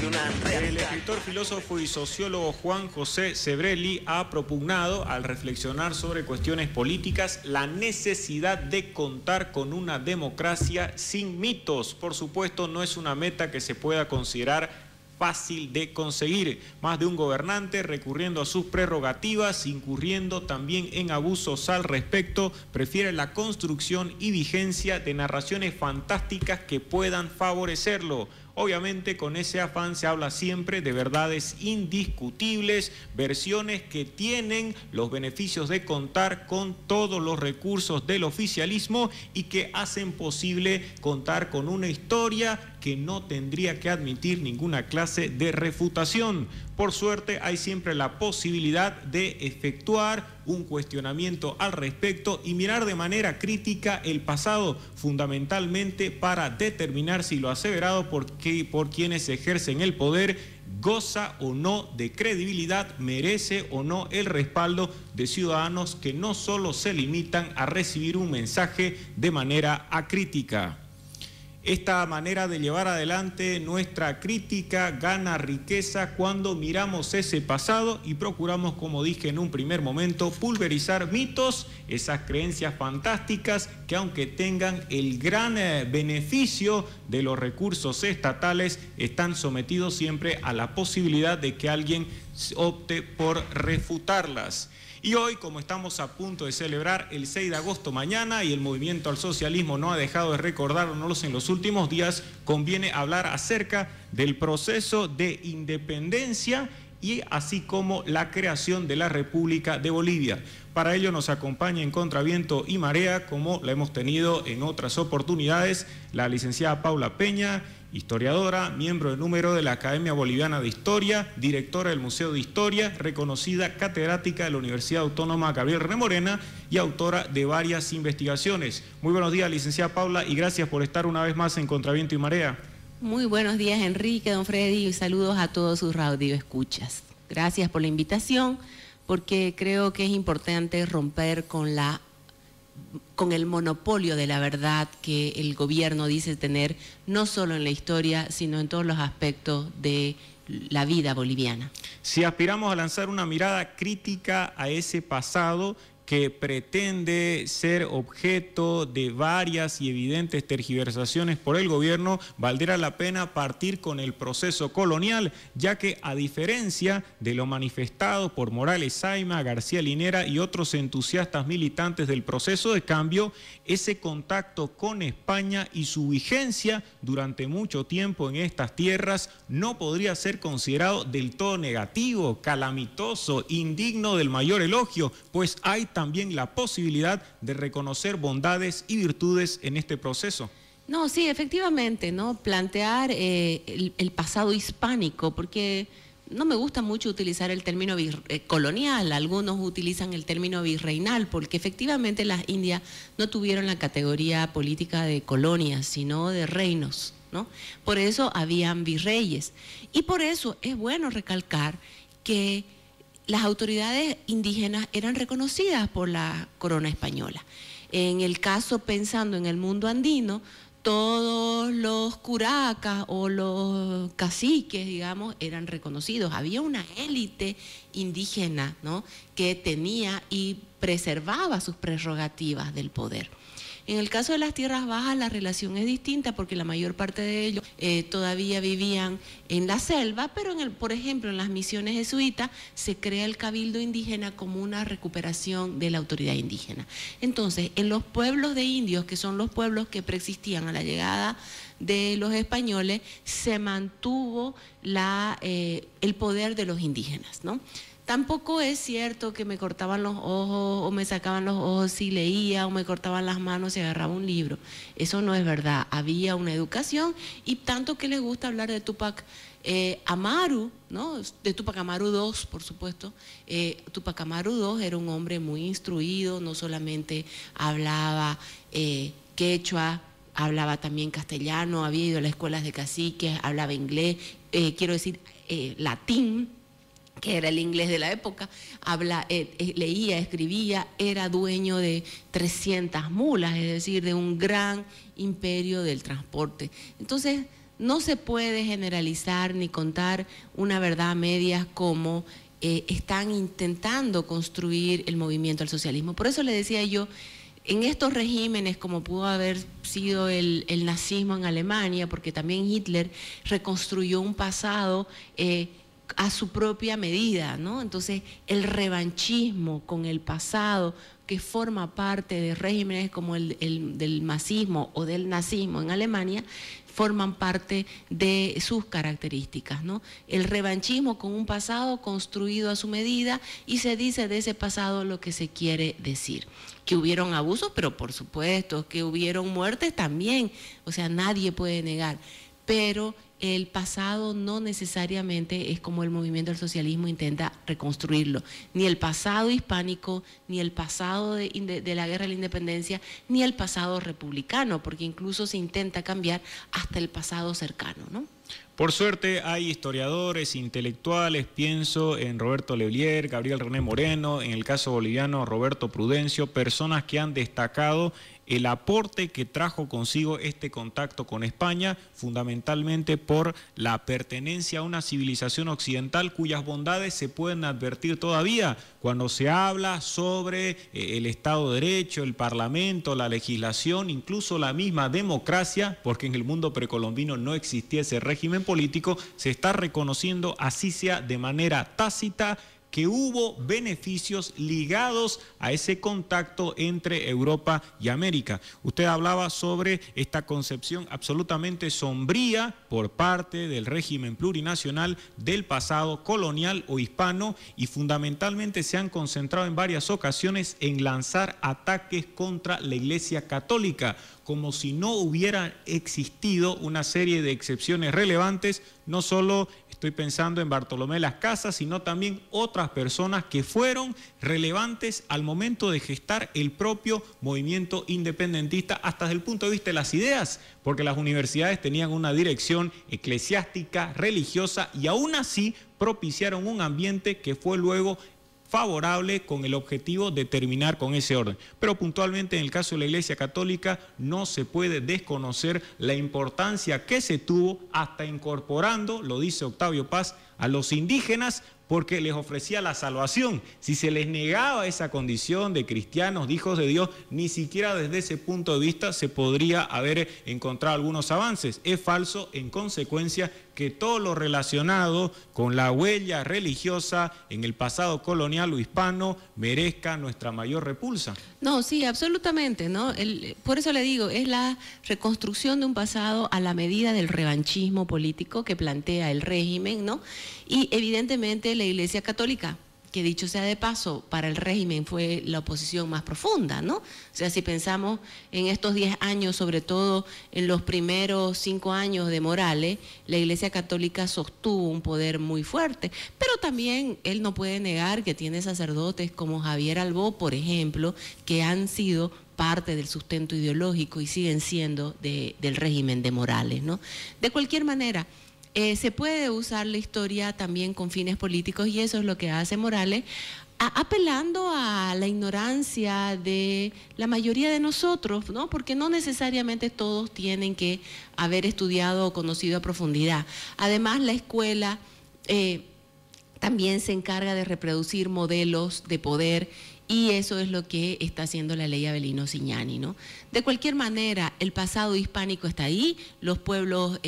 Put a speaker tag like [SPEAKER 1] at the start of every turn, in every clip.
[SPEAKER 1] una realidad.
[SPEAKER 2] El escritor, filósofo y sociólogo Juan José Sebrelli ha propugnado, al reflexionar sobre cuestiones políticas, la necesidad de contar con una democracia sin mitos. Por supuesto, no es una meta que se pueda considerar fácil de conseguir. Más de un gobernante, recurriendo a sus prerrogativas, incurriendo también en abusos al respecto, prefiere la construcción y vigencia de narraciones fantásticas que puedan favorecerlo. Obviamente, con ese afán se habla siempre de verdades indiscutibles, versiones que tienen los beneficios de contar con todos los recursos del oficialismo y que hacen posible contar con una historia que no tendría que admitir ninguna clase de refutación. Por suerte, hay siempre la posibilidad de efectuar un cuestionamiento al respecto y mirar de manera crítica el pasado, fundamentalmente para determinar si lo aseverado por quienes ejercen el poder goza o no de credibilidad, merece o no el respaldo de ciudadanos que no solo se limitan a recibir un mensaje de manera acrítica. Esta manera de llevar adelante nuestra crítica gana riqueza cuando miramos ese pasado y procuramos, como dije en un primer momento, pulverizar mitos, esas creencias fantásticas que, aunque tengan el gran beneficio de los recursos estatales, están sometidos siempre a la posibilidad de que alguien opte por refutarlas. Y hoy, como estamos a punto de celebrar el 6 de agosto mañana y el movimiento al socialismo no ha dejado de recordárnoslo en los últimos días, conviene hablar acerca del proceso de independencia y así como la creación de la República de Bolivia. Para ello nos acompaña en Contraviento y Marea, como la hemos tenido en otras oportunidades, la licenciada Paula Peña, historiadora, miembro de número de la Academia Boliviana de Historia, directora del Museo de Historia, reconocida catedrática de la Universidad Autónoma Gabriel Remorena y autora de varias investigaciones. Muy buenos días, licenciada Paula, y gracias por estar una vez más en Contraviento y Marea.
[SPEAKER 3] Muy buenos días, Enrique, don Freddy, y saludos a todos sus radioescuchas. Gracias por la invitación, porque creo que es importante romper con el monopolio de la verdad que el gobierno dice tener, no solo en la historia, sino en todos los aspectos de la vida boliviana.
[SPEAKER 2] Si aspiramos a lanzar una mirada crítica a ese pasado que pretende ser objeto de varias y evidentes tergiversaciones por el gobierno, valdrá la pena partir con el proceso colonial, ya que a diferencia de lo manifestado por Morales Saima, García Linera y otros entusiastas militantes del proceso de cambio, ese contacto con España y su vigencia durante mucho tiempo en estas tierras no podría ser considerado del todo negativo, calamitoso, indigno del mayor elogio, pues hay también la posibilidad de reconocer bondades y virtudes en este proceso.
[SPEAKER 3] No, sí, efectivamente, ¿no? Plantear el pasado hispánico, porque no me gusta mucho utilizar el término colonial, algunos utilizan el término virreinal, porque efectivamente las Indias no tuvieron la categoría política de colonias, sino de reinos, ¿no? Por eso habían virreyes. Y por eso es bueno recalcar que las autoridades indígenas eran reconocidas por la corona española. En el caso, pensando en el mundo andino, todos los curacas o los caciques, digamos, eran reconocidos. Había una élite indígena, ¿no?, que tenía y preservaba sus prerrogativas del poder. En el caso de las tierras bajas la relación es distinta porque la mayor parte de ellos todavía vivían en la selva, pero por ejemplo en las misiones jesuitas se crea el cabildo indígena como una recuperación de la autoridad indígena. Entonces, en los pueblos de indios, que son los pueblos que preexistían a la llegada de los españoles, se mantuvo el poder de los indígenas, ¿no? Tampoco es cierto que me cortaban los ojos o me sacaban los ojos si leía o me cortaban las manos si agarraba un libro. Eso no es verdad. Había una educación y tanto que les gusta hablar de Túpac Amaru, ¿no?, de Túpac Amaru II, por supuesto. Túpac Amaru II era un hombre muy instruido, no solamente hablaba quechua, hablaba también castellano, había ido a las escuelas de caciques, hablaba inglés, latín, que era el inglés de la época, leía, escribía, era dueño de 300 mulas, es decir, de un gran imperio del transporte. Entonces, no se puede generalizar ni contar una verdad a medias como están intentando construir el movimiento al socialismo. Por eso le decía yo, en estos regímenes, como pudo haber sido el nazismo en Alemania, porque también Hitler reconstruyó un pasado a su propia medida, ¿no? Entonces, el revanchismo con el pasado, que forma parte de regímenes como el del masismo o del nazismo en Alemania, forman parte de sus características, ¿no? El revanchismo con un pasado construido a su medida, y se dice de ese pasado lo que se quiere decir. Que hubieron abusos, pero por supuesto, que hubieron muertes también, o sea, nadie puede negar, pero el pasado no necesariamente es como el movimiento del socialismo intenta reconstruirlo. Ni el pasado hispánico, ni el pasado de la guerra de la independencia, ni el pasado republicano, porque incluso se intenta cambiar hasta el pasado cercano, ¿no?
[SPEAKER 2] Por suerte hay historiadores, intelectuales, pienso en Roberto Lelier, Gabriel René Moreno, en el caso boliviano Roberto Prudencio, personas que han destacado el aporte que trajo consigo este contacto con España, fundamentalmente por la pertenencia a una civilización occidental cuyas bondades se pueden advertir todavía cuando se habla sobre el Estado de Derecho, el Parlamento, la legislación, incluso la misma democracia, porque en el mundo precolombino no existía ese régimen político. Se está reconociendo, así sea de manera tácita, que hubo beneficios ligados a ese contacto entre Europa y América. Usted hablaba sobre esta concepción absolutamente sombría por parte del régimen plurinacional del pasado colonial o hispano, y fundamentalmente se han concentrado en varias ocasiones en lanzar ataques contra la Iglesia Católica, como si no hubiera existido una serie de excepciones relevantes, no solo estoy pensando en Bartolomé Las Casas, sino también otras personas que fueron relevantes al momento de gestar el propio movimiento independentista, hasta desde el punto de vista de las ideas, porque las universidades tenían una dirección eclesiástica, religiosa, y aún así propiciaron un ambiente que fue luego favorable con el objetivo de terminar con ese orden. Pero puntualmente en el caso de la Iglesia Católica no se puede desconocer la importancia que se tuvo hasta incorporando, lo dice Octavio Paz, a los indígenas, porque les ofrecía la salvación. Si se les negaba esa condición de cristianos, de hijos de Dios, ni siquiera desde ese punto de vista se podría haber encontrado algunos avances. Es falso, en consecuencia, que todo lo relacionado con la huella religiosa en el pasado colonial o hispano merezca nuestra mayor repulsa.
[SPEAKER 3] No, sí, absolutamente, ¿no? Por eso le digo, es la reconstrucción de un pasado a la medida del revanchismo político que plantea el régimen, ¿no? Y evidentemente la Iglesia Católica, que dicho sea de paso, para el régimen fue la oposición más profunda, ¿no? O sea, si pensamos en estos 10 años, sobre todo en los primeros 5 años de Morales, la Iglesia Católica sostuvo un poder muy fuerte, pero también él no puede negar que tiene sacerdotes como Javier Albó, por ejemplo, que han sido parte del sustento ideológico y siguen siendo del régimen de Morales, ¿no? De cualquier manera, se puede usar la historia también con fines políticos, y eso es lo que hace Morales, apelando a la ignorancia de la mayoría de nosotros, ¿no? Porque no necesariamente todos tienen que haber estudiado o conocido a profundidad. Además, la escuela también se encarga de reproducir modelos de poder, y eso es lo que está haciendo la ley Avelino Cignani, ¿no? De cualquier manera, el pasado hispánico está ahí, los pueblos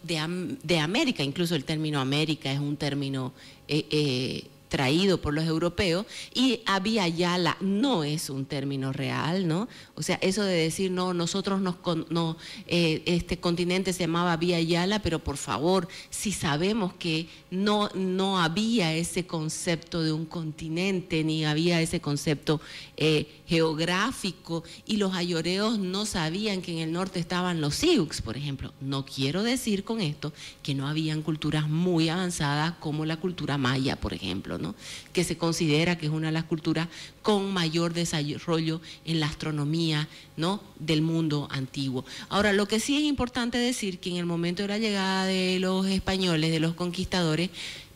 [SPEAKER 3] de América, incluso el término América es un término traído por los europeos, y Vía Yala no es un término real, ¿no? O sea, eso de decir, no, nosotros este continente se llamaba Vía Yala, pero por favor, si sabemos que no había ese concepto de un continente, ni había ese concepto geográfico, y los ayoreos no sabían que en el norte estaban los Sioux, por ejemplo. No quiero decir con esto que no habían culturas muy avanzadas como la cultura maya, por ejemplo, ¿no? Que se considera que es una de las culturas con mayor desarrollo en la astronomía, ¿no? Del mundo antiguo. Ahora, lo que sí es importante decir que en el momento de la llegada de los españoles, de los conquistadores,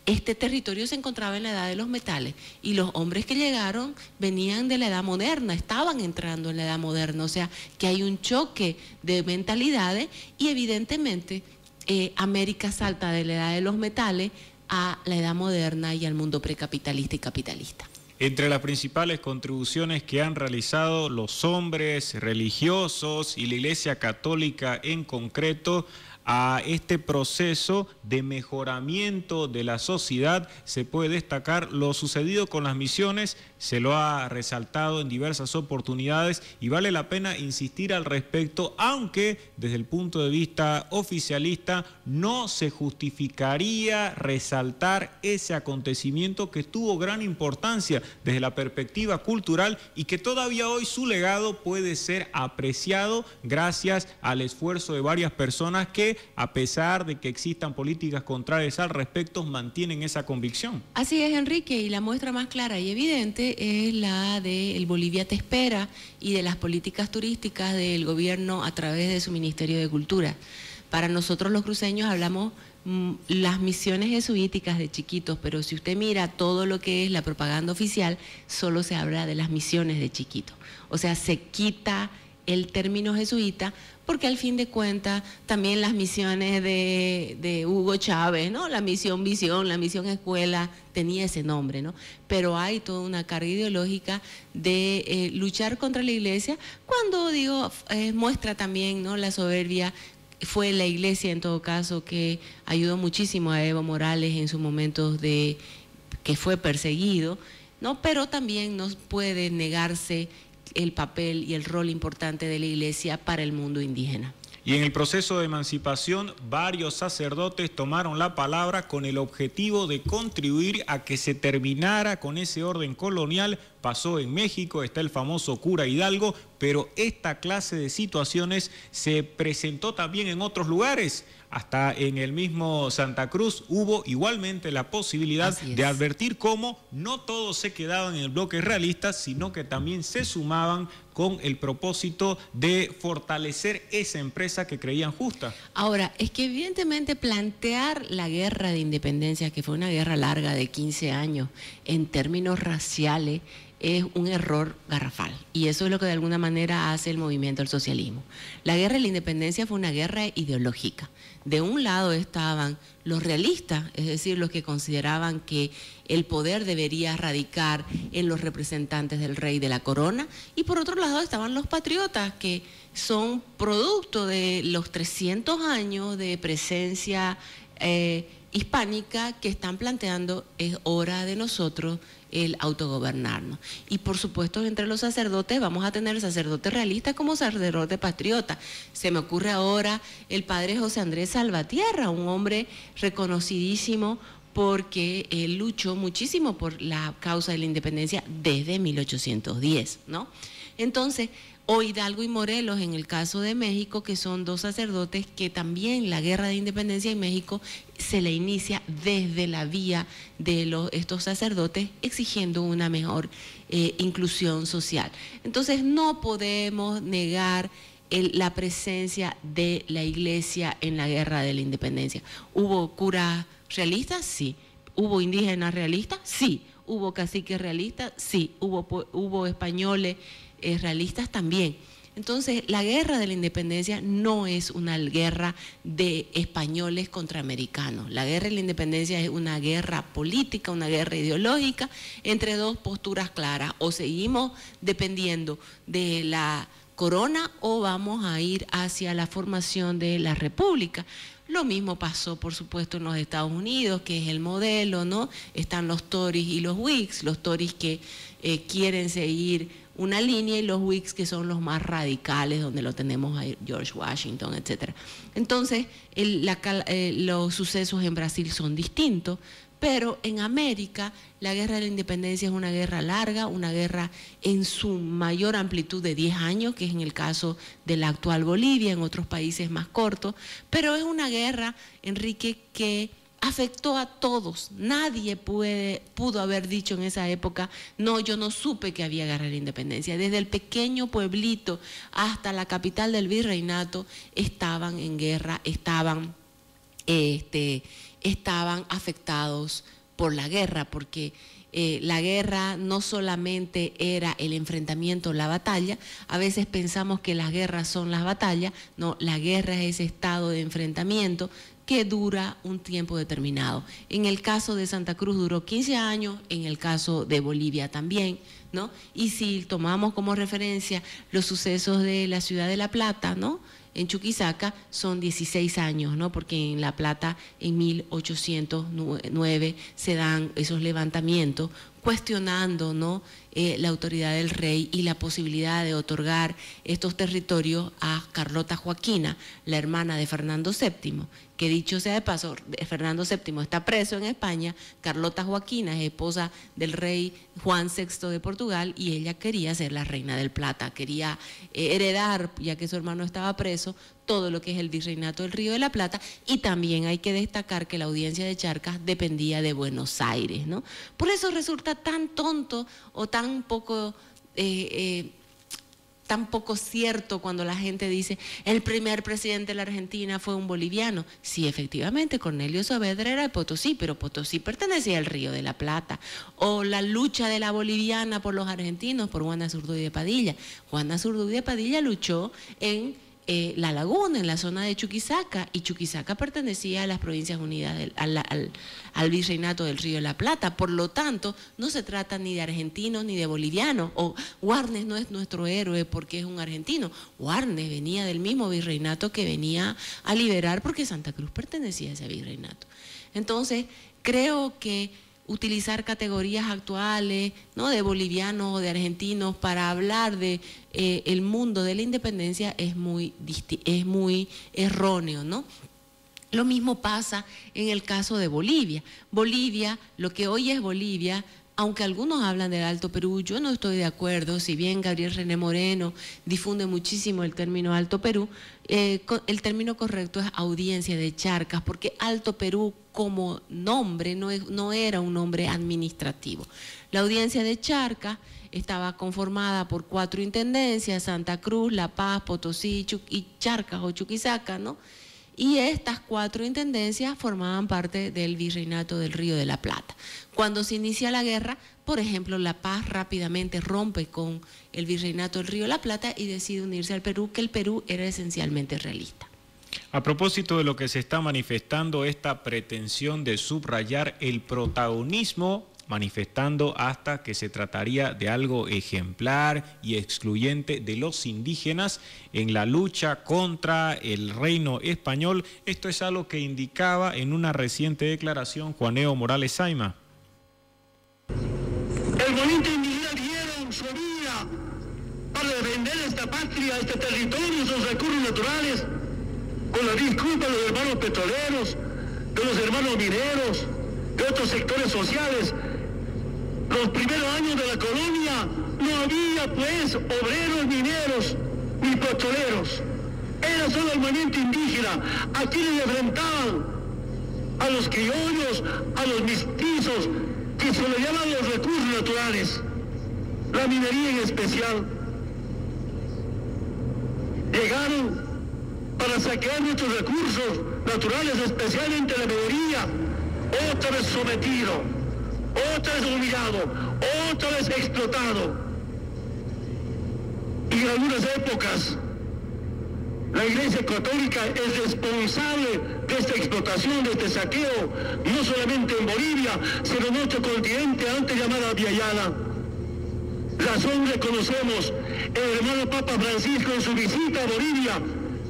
[SPEAKER 3] este territorio se encontraba en la edad de los metales y los hombres que llegaron venían de la edad moderna, estaban entrando en la edad moderna, o sea que hay un choque de mentalidades y evidentemente América salta de la edad de los metales a la edad moderna y al mundo precapitalista y capitalista.
[SPEAKER 2] Entre las principales contribuciones que han realizado los hombres religiosos y la Iglesia Católica en concreto a este proceso de mejoramiento de la sociedad, se puede destacar lo sucedido con las misiones, se lo ha resaltado en diversas oportunidades y vale la pena insistir al respecto, aunque desde el punto de vista oficialista no se justificaría resaltar ese acontecimiento que tuvo gran importancia desde la perspectiva cultural y que todavía hoy su legado puede ser apreciado gracias al esfuerzo de varias personas que, a pesar de que existan políticas contrarias al respecto, mantienen esa convicción.
[SPEAKER 3] Así es, Enrique, y la muestra más clara y evidente es la de El Bolivia Te Espera y de las políticas turísticas del gobierno a través de su Ministerio de Cultura. Para nosotros los cruceños hablamos las misiones jesuíticas de chiquitos, pero si usted mira todo lo que es la propaganda oficial, solo se habla de las misiones de chiquitos. O sea, se quita el término jesuita, porque al fin de cuentas también las misiones de Hugo Chávez, ¿no? La misión Visión, la misión Escuela, tenía ese nombre, ¿no? Pero hay toda una carga ideológica de luchar contra la Iglesia, cuando digo, muestra también, ¿no?, la soberbia. Fue la Iglesia en todo caso que ayudó muchísimo a Evo Morales en sus momentos de que fue perseguido, ¿no? Pero también no puede negarse el papel y el rol importante de la Iglesia para el mundo indígena.
[SPEAKER 2] Y en el proceso de emancipación, varios sacerdotes tomaron la palabra con el objetivo de contribuir a que se terminara con ese orden colonial. Pasó en México, está el famoso cura Hidalgo, pero esta clase de situaciones se presentó también en otros lugares. Hasta en el mismo Santa Cruz hubo igualmente la posibilidad de advertir cómo no todos se quedaban en el bloque realista, sino que también se sumaban con el propósito de fortalecer esa empresa que creían justa.
[SPEAKER 3] Ahora, es que evidentemente plantear la guerra de independencia, que fue una guerra larga de 15 años, en términos raciales, es un error garrafal. Y eso es lo que de alguna manera hace el movimiento del socialismo. La guerra de la independencia fue una guerra ideológica. De un lado estaban los realistas, es decir, los que consideraban que el poder debería radicar en los representantes del rey de la corona, y por otro lado estaban los patriotas, que son producto de los 300 años de presencia hispánica, que están planteando es hora de nosotros el autogobernarnos. Y por supuesto entre los sacerdotes vamos a tener sacerdotes realistas como sacerdotes patriotas. Se me ocurre ahora el padre José Andrés Salvatierra, un hombre reconocidísimo porque él luchó muchísimo por la causa de la independencia desde 1810, ¿no? Entonces, o Hidalgo y Morelos en el caso de México, que son dos sacerdotes que también la guerra de independencia en México se le inicia desde la vía de estos sacerdotes exigiendo una mejor inclusión social. Entonces no podemos negar la presencia de la Iglesia en la guerra de la independencia. ¿Hubo curas realistas? Sí. ¿Hubo indígenas realistas? Sí. ¿Hubo caciques realistas? Sí. ¿Hubo españoles realistas? También. Entonces, la guerra de la independencia no es una guerra de españoles contra americanos. La guerra de la independencia es una guerra política, una guerra ideológica entre dos posturas claras. O seguimos dependiendo de la corona o vamos a ir hacia la formación de la república. Lo mismo pasó, por supuesto, en los Estados Unidos, que es el modelo, ¿no? Están los Tories y los Whigs, los Tories que quieren seguir una línea y los Whigs que son los más radicales, donde lo tenemos a George Washington, etc. Entonces, los sucesos en Brasil son distintos, pero en América la guerra de la independencia es una guerra larga, una guerra en su mayor amplitud de 10 años, que es en el caso de la actual Bolivia, en otros países más cortos, pero es una guerra, Enrique, que afectó a todos. Nadie pudo haber dicho en esa época, no, yo no supe que había guerra de la independencia. Desde el pequeño pueblito hasta la capital del virreinato estaban en guerra, estaban estaban afectados por la guerra, porque la guerra no solamente era el enfrentamiento, la batalla. A veces pensamos que las guerras son las batallas. No, la guerra es ese estado de enfrentamiento que dura un tiempo determinado. En el caso de Santa Cruz duró 15 años, en el caso de Bolivia también, ¿no? Y si tomamos como referencia los sucesos de la ciudad de La Plata, ¿no?, en Chuquisaca son 16 años, ¿no? Porque en La Plata en 1809 se dan esos levantamientos cuestionando, ¿no?, la autoridad del rey y la posibilidad de otorgar estos territorios a Carlota Joaquina, la hermana de Fernando VII, que dicho sea de paso, Fernando VII está preso en España, Carlota Joaquina es esposa del rey Juan VI de Portugal y ella quería ser la reina del Plata, quería heredar, ya que su hermano estaba preso, todo lo que es el virreinato del Río de la Plata, y también hay que destacar que la audiencia de Charcas dependía de Buenos Aires, ¿no? Por eso resulta tan tonto o tan poco cierto cuando la gente dice el primer presidente de la Argentina fue un boliviano. Sí, efectivamente, Cornelio Saavedra era de Potosí, pero Potosí pertenecía al Río de la Plata. O la lucha de la boliviana por los argentinos, por Juana Zurduy de Padilla. Juana Zurduy de Padilla luchó en La Laguna, en la zona de Chuquisaca, y Chuquisaca pertenecía a las Provincias Unidas, al Virreinato del Río de la Plata. Por lo tanto, no se trata ni de argentinos ni de bolivianos. O Warnes no es nuestro héroe porque es un argentino. Warnes venía del mismo virreinato que venía a liberar, porque Santa Cruz pertenecía a ese virreinato. Entonces, creo que utilizar categorías actuales, ¿no?, de bolivianos o de argentinos para hablar de el mundo de la independencia es muy erróneo, ¿no? Lo mismo pasa en el caso de Bolivia. Bolivia, lo que hoy es Bolivia, aunque algunos hablan del Alto Perú, yo no estoy de acuerdo. Si bien Gabriel René Moreno difunde muchísimo el término Alto Perú, el término correcto es audiencia de Charcas, porque Alto Perú como nombre no era un nombre administrativo. La audiencia de Charcas estaba conformada por 4 intendencias: Santa Cruz, La Paz, Potosí y Charcas o Chuquisaca, ¿no? Y estas 4 intendencias formaban parte del Virreinato del Río de la Plata. Cuando se inicia la guerra, por ejemplo, La Paz rápidamente rompe con el Virreinato del Río de la Plata y decide unirse al Perú, que el Perú era esencialmente realista.
[SPEAKER 2] A propósito de lo que se está manifestando, esta pretensión de subrayar el protagonismo, manifestando hasta que se trataría de algo ejemplar y excluyente de los indígenas en la lucha contra el reino español. Esto es algo que indicaba en una reciente declaración Juaneo Morales Saima.
[SPEAKER 1] El movimiento indígena dieron su vida para defender esta patria, este territorio, sus recursos naturales, con la disculpa de los hermanos petroleros, de los hermanos mineros, de otros sectores sociales. Los primeros años de la colonia no había pues obreros mineros ni petroleros. Era solo el movimiento indígena, a quienes enfrentaban, a los criollos, a los mestizos, que se le llaman los recursos naturales, la minería en especial. Llegaron para saquear nuestros recursos naturales, especialmente la minería, otra vez sometido, otra vez humillado, otra vez explotado. Y en algunas épocas la Iglesia Católica es responsable de esta explotación, de este saqueo, no solamente en Bolivia, sino en nuestro continente antes llamada Viayana. Razón reconocemos, el hermano Papa Francisco en su visita a Bolivia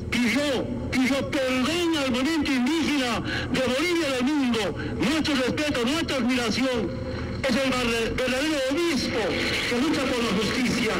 [SPEAKER 1] pidió perdón al movimiento indígena de Bolivia y del mundo. Nuestro respeto, nuestra admiración. Es el verdadero obispo que lucha por la justicia.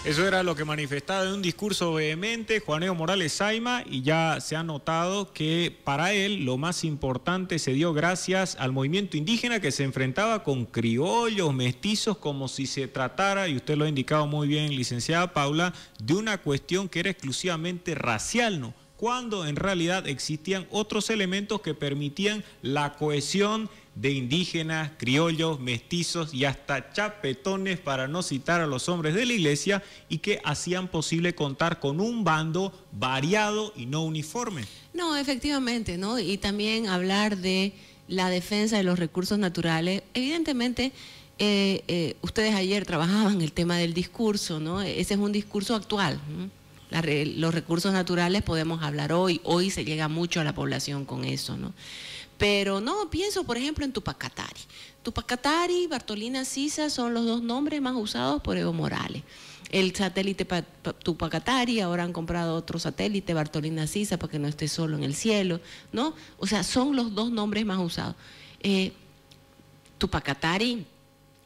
[SPEAKER 2] Eso era lo que manifestaba en un discurso vehemente Juaneo Morales Saima, y ya se ha notado que para él lo más importante se dio gracias al movimiento indígena, que se enfrentaba con criollos, mestizos, como si se tratara, y usted lo ha indicado muy bien, licenciada Paula, de una cuestión que era exclusivamente racial, ¿no? cuando en realidad existían otros elementos que permitían la cohesión de indígenas, criollos, mestizos y hasta chapetones, para no citar a los hombres de la iglesia, y que hacían posible contar con un bando variado y no uniforme.
[SPEAKER 3] No, efectivamente, ¿no? Y también hablar de la defensa de los recursos naturales. Evidentemente, ustedes ayer trabajaban el tema del discurso, ¿no? Ese es un discurso actual, ¿no? Los recursos naturales podemos hablar hoy se llega mucho a la población con eso, ¿no? Pero no, pienso por ejemplo en Tupacatari. Tupacatari y Bartolina Sisa son los dos nombres más usados por Evo Morales. El satélite Tupacatari, ahora han comprado otro satélite, Bartolina Sisa, para que no esté solo en el cielo, ¿no? O sea, son los dos nombres más usados. Tupacatari,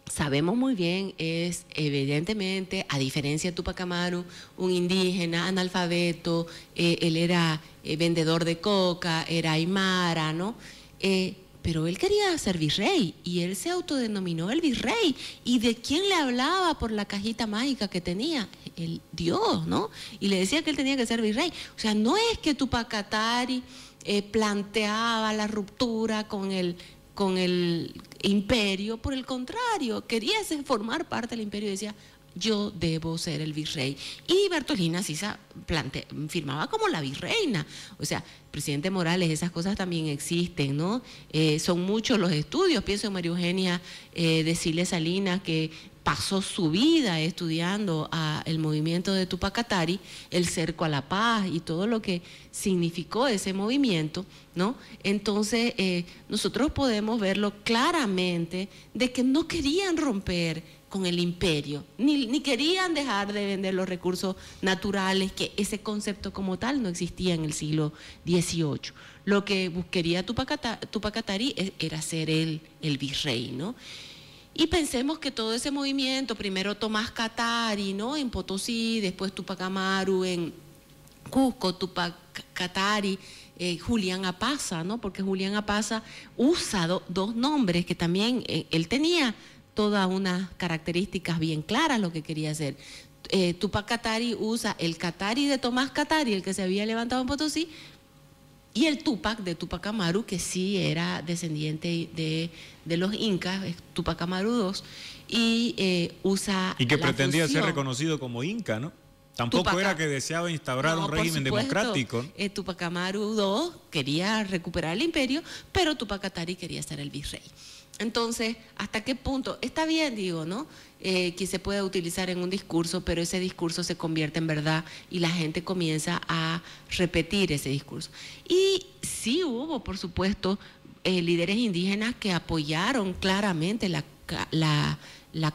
[SPEAKER 3] sabemos muy bien, es evidentemente, a diferencia de Tupac Amaru, un indígena, analfabeto, él era vendedor de coca, era aymara, ¿no? Pero él quería ser virrey y él se autodenominó el virrey. ¿Y de quién le hablaba por la cajita mágica que tenía? El Dios, ¿no? Y le decía que él tenía que ser virrey. O sea, no es que Tupacatari planteaba la ruptura con el imperio, por el contrario, quería formar parte del imperio y decía, yo debo ser el virrey. Y Bartolina Sisa firmaba como la virreina. O sea, presidente Morales, esas cosas también existen, ¿no? Son muchos los estudios. Pienso en María Eugenia de Siles Salinas, que pasó su vida estudiando el movimiento de Tupacatari, el cerco a la paz y todo lo que significó ese movimiento, ¿no? Entonces, nosotros podemos verlo claramente de que no querían romper con el imperio, ni querían dejar de vender los recursos naturales, que ese concepto como tal no existía en el siglo XVIII. Lo que quería Tupacatari era ser el virrey, ¿no? Y pensemos que todo ese movimiento, primero Tomás Katari, ¿no? En Potosí, después Tupac Amaru en Cusco, Tupac Katari, Julián Apaza, ¿no? Porque Julián Apaza usa dos nombres que también él tenía todas unas características bien claras lo que quería hacer. Tupac Katari usa el Katari de Tomás Katari, el que se había levantado en Potosí, y el Tupac de Tupac Amaru, que sí era descendiente de los incas, Tupac Amaru II, y usa
[SPEAKER 2] y que pretendía
[SPEAKER 3] fusión.
[SPEAKER 2] ser reconocido como inca, ¿no? Tampoco era que deseaba instaurar un régimen democrático.
[SPEAKER 3] Tupac Amaru II quería recuperar el imperio, pero Tupac Katari quería ser el virrey. Entonces, ¿hasta qué punto? Está bien, digo, ¿no? Que se pueda utilizar en un discurso, pero ese discurso se convierte en verdad y la gente comienza a repetir ese discurso. Y sí hubo, por supuesto, líderes indígenas que apoyaron claramente la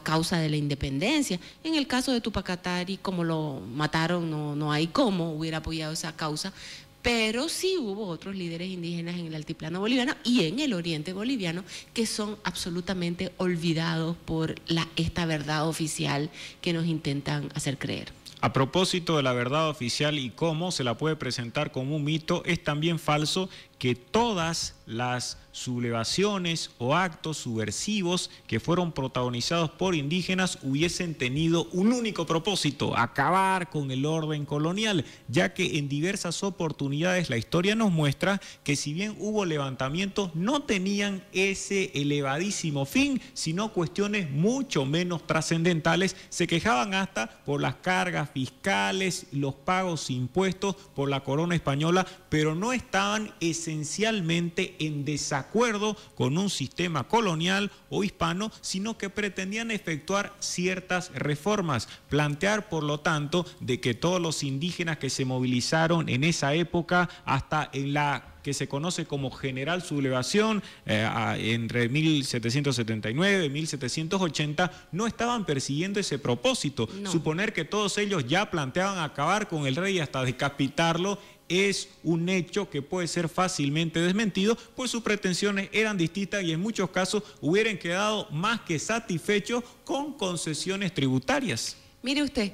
[SPEAKER 3] causa de la independencia. En el caso de Tupac Katari, como lo mataron, no hay cómo hubiera apoyado esa causa. Pero sí hubo otros líderes indígenas en el altiplano boliviano y en el oriente boliviano que son absolutamente olvidados por esta verdad oficial que nos intentan hacer creer.
[SPEAKER 2] A propósito de la verdad oficial y cómo se la puede presentar como un mito, es también falso que todas las sublevaciones o actos subversivos que fueron protagonizados por indígenas hubiesen tenido un único propósito: acabar con el orden colonial, ya que en diversas oportunidades la historia nos muestra que si bien hubo levantamientos, no tenían ese elevadísimo fin, sino cuestiones mucho menos trascendentales. Se quejaban hasta por las cargas fiscales, los pagos impuestos por la corona española, pero no estaban esencialmente en desacuerdo con un sistema colonial o hispano, sino que pretendían efectuar ciertas reformas, plantear por lo tanto de que todos los indígenas que se movilizaron en esa época, hasta en la que se conoce como general sublevación entre 1779 y 1780, no estaban persiguiendo ese propósito. No. Suponer que todos ellos ya planteaban acabar con el rey hasta decapitarlo es un hecho que puede ser fácilmente desmentido, pues sus pretensiones eran distintas y en muchos casos hubieran quedado más que satisfechos con concesiones tributarias.
[SPEAKER 3] Mire usted,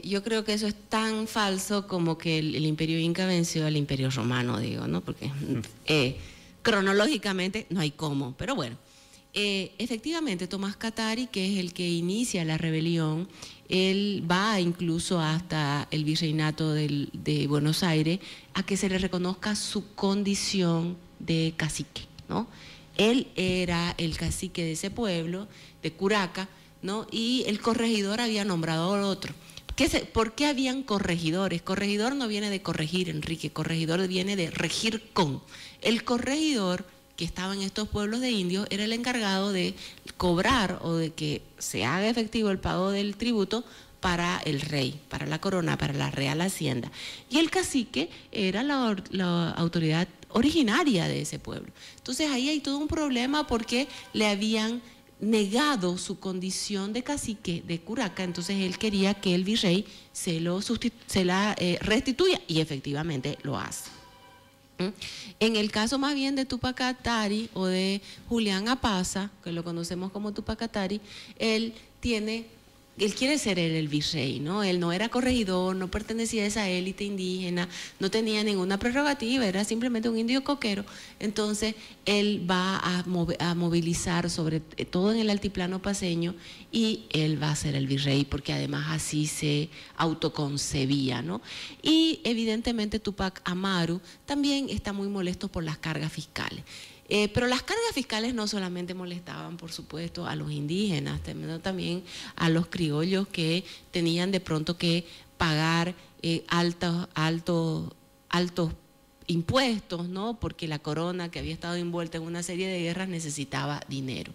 [SPEAKER 3] yo creo que eso es tan falso como que el imperio inca venció al imperio romano, digo, ¿no? Porque cronológicamente no hay cómo, pero bueno. Efectivamente, Tomás Katari, que es el que inicia la rebelión, él va incluso hasta el virreinato de Buenos Aires a que se le reconozca su condición de cacique, ¿no? Él era el cacique de ese pueblo, de Curaca, ¿no? Y el corregidor había nombrado al otro. ¿Por qué habían corregidores? Corregidor no viene de corregir, Enrique, corregidor viene de regir con. El corregidor que estaba en estos pueblos de indios era el encargado de cobrar o de que se haga efectivo el pago del tributo para el rey, para la corona, para la Real Hacienda. Y el cacique era la autoridad originaria de ese pueblo. Entonces ahí hay todo un problema porque le habían negado su condición de cacique de Curaca, entonces él quería que el virrey se la restituya y efectivamente lo hace. En el caso más bien de Túpac Katari o de Julián Apaza, que lo conocemos como Túpac Katari, él quiere ser el virrey, ¿no? Él no era corregidor, no pertenecía a esa élite indígena, no tenía ninguna prerrogativa, era simplemente un indio coquero. Entonces, él va a movilizar sobre todo en el altiplano paceño y él va a ser el virrey, porque además así se autoconcebía, ¿no? Y evidentemente Túpac Amaru también está muy molesto por las cargas fiscales. Pero las cargas fiscales no solamente molestaban, por supuesto, a los indígenas, sino también a los criollos que tenían de pronto que pagar altos impuestos, ¿no? Porque la corona, que había estado envuelta en una serie de guerras, necesitaba dinero.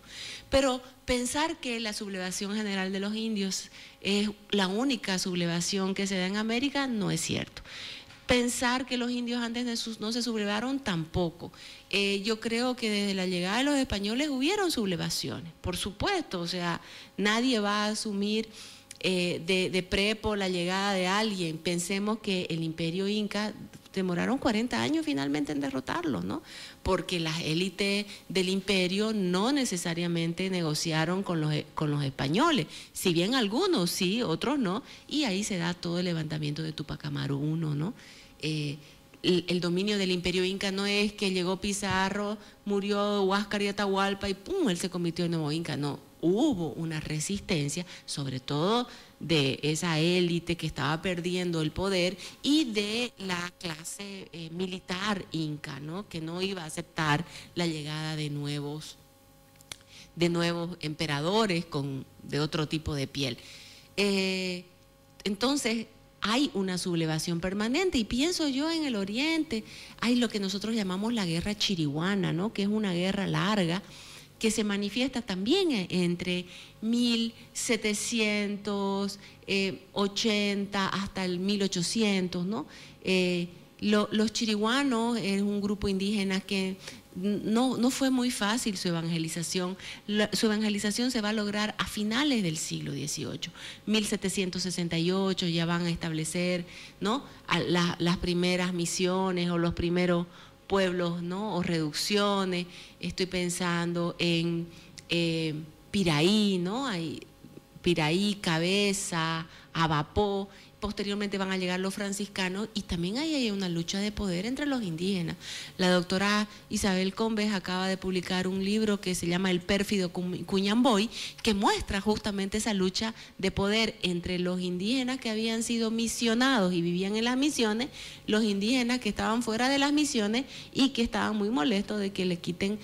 [SPEAKER 3] Pero pensar que la sublevación general de los indios es la única sublevación que se da en América no es cierto. Pensar que los indios antes no se sublevaron tampoco. Yo creo que desde la llegada de los españoles hubieron sublevaciones, por supuesto, o sea, nadie va a asumir de prepo la llegada de alguien. Pensemos que el imperio inca demoraron 40 años finalmente en derrotarlos, ¿no? Porque las élites del imperio no necesariamente negociaron con los españoles, si bien algunos sí, otros no, y ahí se da todo el levantamiento de Túpac Amaru I, ¿no? El dominio del imperio inca no es que llegó Pizarro, murió Huáscar y Atahualpa y ¡pum!, él se convirtió en nuevo inca, no. Hubo una resistencia, sobre todo de esa élite que estaba perdiendo el poder y de la clase militar inca, ¿no? Que no iba a aceptar la llegada de nuevos emperadores de otro tipo de piel. Entonces, hay una sublevación permanente y pienso yo en el oriente, hay lo que nosotros llamamos la guerra chiriguana, ¿no? Que es una guerra larga que se manifiesta también entre 1780 hasta el 1800, ¿no? Los chiriguanos es un grupo indígena que no fue muy fácil su evangelización. Su evangelización se va a lograr a finales del siglo XVIII. 1768 ya van a establecer, ¿no?, las primeras misiones o los primeros pueblos, ¿no?, o reducciones. Estoy pensando en Piraí, ¿no? Hay Piraí, Cabeza, Abapó. Posteriormente van a llegar los franciscanos y también hay una lucha de poder entre los indígenas. La doctora Isabel Combes acaba de publicar un libro que se llama El pérfido Cuñamboy, que muestra justamente esa lucha de poder entre los indígenas que habían sido misionados y vivían en las misiones, los indígenas que estaban fuera de las misiones y que estaban muy molestos de que le quiten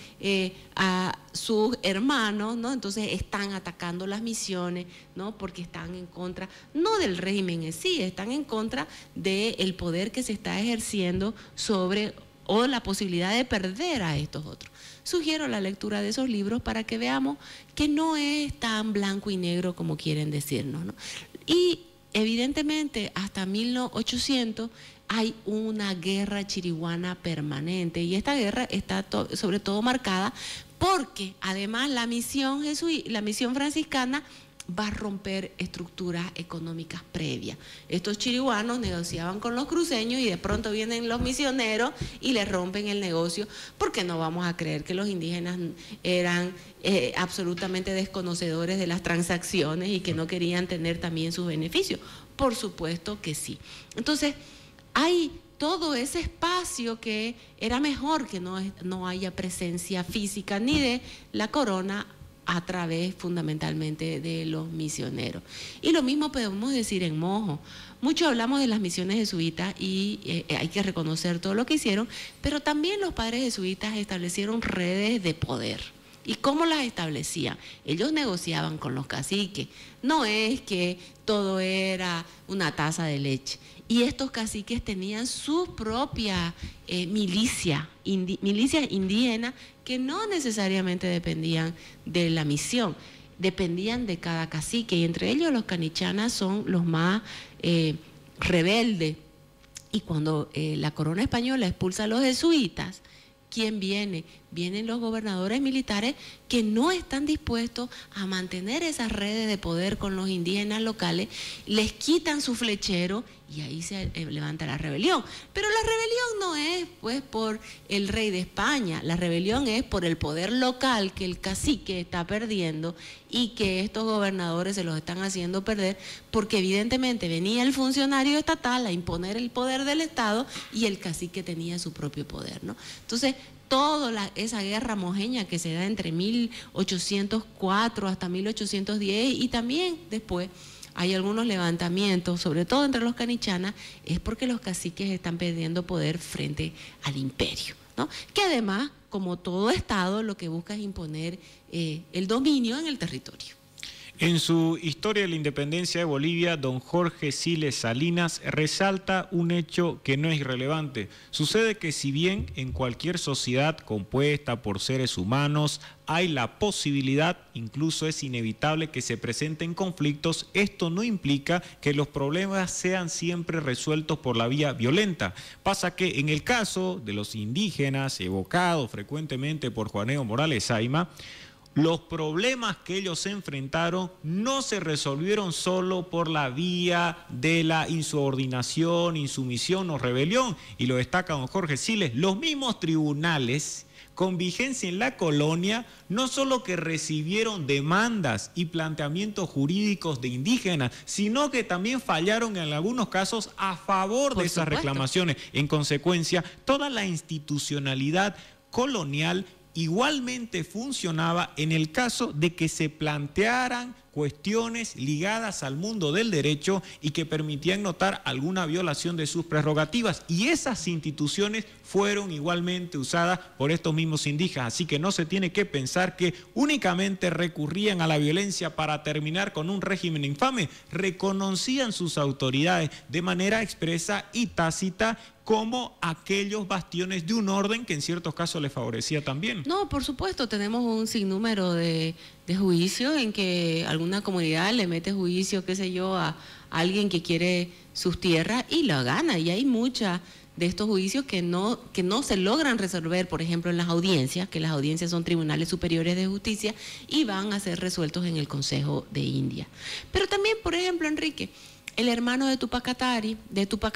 [SPEAKER 3] a sus hermanos, ¿no? Entonces están atacando las misiones, ¿no? Porque están en contra, no del régimen en sí, están en contra del poder que se está ejerciendo sobre, o la posibilidad de perder a estos otros. Sugiero la lectura de esos libros para que veamos que no es tan blanco y negro como quieren decirnos, ¿no? Y evidentemente hasta 1800 hay una guerra chiriguana permanente y esta guerra está sobre todo marcada porque además la misión franciscana va a romper estructuras económicas previas. Estos chiriguanos negociaban con los cruceños y de pronto vienen los misioneros y les rompen el negocio, porque no vamos a creer que los indígenas eran absolutamente desconocedores de las transacciones y que no querían tener también sus beneficios. Por supuesto que sí. Entonces, hay todo ese espacio que era mejor que no haya presencia física ni de la corona a través fundamentalmente de los misioneros. Y lo mismo podemos decir en Mojo. Mucho hablamos de las misiones jesuitas y hay que reconocer todo lo que hicieron, pero también los padres jesuitas establecieron redes de poder. ¿Y cómo las establecían? Ellos negociaban con los caciques. No es que todo era una taza de leche. Y estos caciques tenían sus propias milicias indígenas que no necesariamente dependían de la misión, dependían de cada cacique. Y entre ellos los canichanas son los más rebeldes. Y cuando la corona española expulsa a los jesuitas, ¿quién viene? Vienen los gobernadores militares que no están dispuestos a mantener esas redes de poder con los indígenas locales, les quitan su flechero y ahí se levanta la rebelión. Pero la rebelión no es pues por el rey de España, la rebelión es por el poder local que el cacique está perdiendo y que estos gobernadores se los están haciendo perder porque evidentemente venía el funcionario estatal a imponer el poder del Estado y el cacique tenía su propio poder, ¿no? Entonces, toda esa guerra mojeña que se da entre 1804 hasta 1810 y también después hay algunos levantamientos, sobre todo entre los canichanas, es porque los caciques están perdiendo poder frente al imperio, ¿no? Que además, como todo Estado, lo que busca es imponer el dominio en el territorio.
[SPEAKER 2] En su Historia de la Independencia de Bolivia, don Jorge Siles Salinas resalta un hecho que no es irrelevante. Sucede que si bien en cualquier sociedad compuesta por seres humanos hay la posibilidad, incluso es inevitable que se presenten conflictos, esto no implica que los problemas sean siempre resueltos por la vía violenta. Pasa que en el caso de los indígenas, evocados frecuentemente por Juaneo Morales Saima, los problemas que ellos enfrentaron no se resolvieron solo por la vía de la insubordinación, insumisión o rebelión, y lo destaca don Jorge Siles. Los mismos tribunales con vigencia en la colonia no solo que recibieron demandas y planteamientos jurídicos de indígenas, sino que también fallaron en algunos casos a favor de esas reclamaciones. En consecuencia, toda la institucionalidad colonial igualmente funcionaba en el caso de que se plantearan cuestiones ligadas al mundo del derecho y que permitían notar alguna violación de sus prerrogativas. Y esas instituciones fueron igualmente usadas por estos mismos indígenas. Así que no se tiene que pensar que únicamente recurrían a la violencia para terminar con un régimen infame. Reconocían sus autoridades de manera expresa y tácita como aquellos bastiones de un orden que en ciertos casos les favorecía también.
[SPEAKER 3] No, por supuesto, tenemos un sinnúmero de juicios en que alguna comunidad le mete juicio, qué sé yo, a alguien que quiere sus tierras y la gana. Y hay muchas de estos juicios que no se logran resolver, por ejemplo, en las audiencias, que las audiencias son tribunales superiores de justicia y van a ser resueltos en el Consejo de India. Pero también, por ejemplo, Enrique, el hermano de Tupac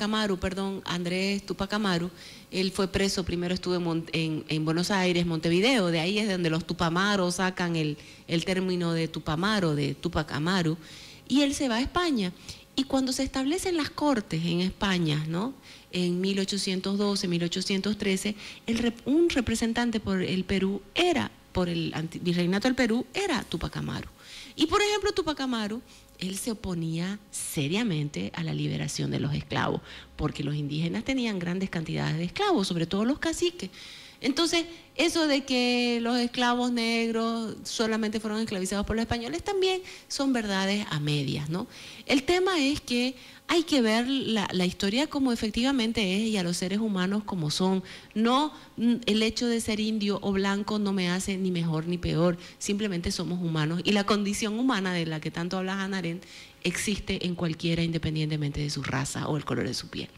[SPEAKER 3] Amaru, Andrés Tupac Amaru, él fue preso, primero estuvo en Buenos Aires, Montevideo, de ahí es donde los Tupamaros sacan el término de Tupamaro, de Tupac Amaru, y él se va a España. Y cuando se establecen las cortes en España, ¿no?, en 1812, 1813, un representante por el Perú por el virreinato del Perú, era Tupac Amaru. Y por ejemplo, Tupac Amaru, él se oponía seriamente a la liberación de los esclavos, porque los indígenas tenían grandes cantidades de esclavos, sobre todo los caciques. Entonces, eso de que los esclavos negros solamente fueron esclavizados por los españoles también son verdades a medias, ¿no? El tema es que hay que ver la historia como efectivamente es y a los seres humanos como son. No, el hecho de ser indio o blanco no me hace ni mejor ni peor, simplemente somos humanos y la condición humana de la que tanto habla Hannah Arendt existe en cualquiera independientemente de su raza o el color de su piel.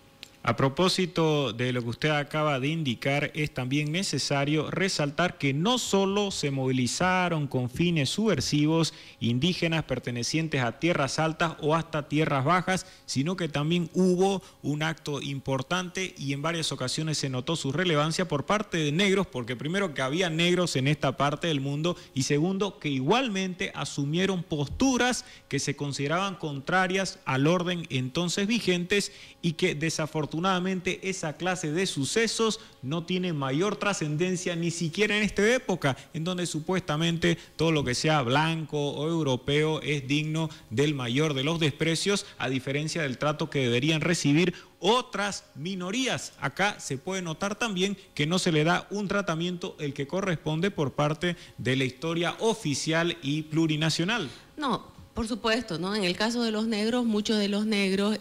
[SPEAKER 2] A propósito de lo que usted acaba de indicar, es también necesario resaltar que no solo se movilizaron con fines subversivos indígenas pertenecientes a tierras altas o hasta tierras bajas, sino que también hubo un acto importante y en varias ocasiones se notó su relevancia por parte de negros, porque primero que había negros en esta parte del mundo y segundo que igualmente asumieron posturas que se consideraban contrarias al orden entonces vigentes y que desafortunadamente desafortunadamente esa clase de sucesos no tiene mayor trascendencia ni siquiera en esta época, en donde supuestamente todo lo que sea blanco o europeo es digno del mayor de los desprecios, a diferencia del trato que deberían recibir otras minorías. Acá se puede notar también que no se le da un tratamiento el que corresponde por parte de la historia oficial y plurinacional.
[SPEAKER 3] No, por supuesto, ¿no? En el caso de los negros, muchos de los negros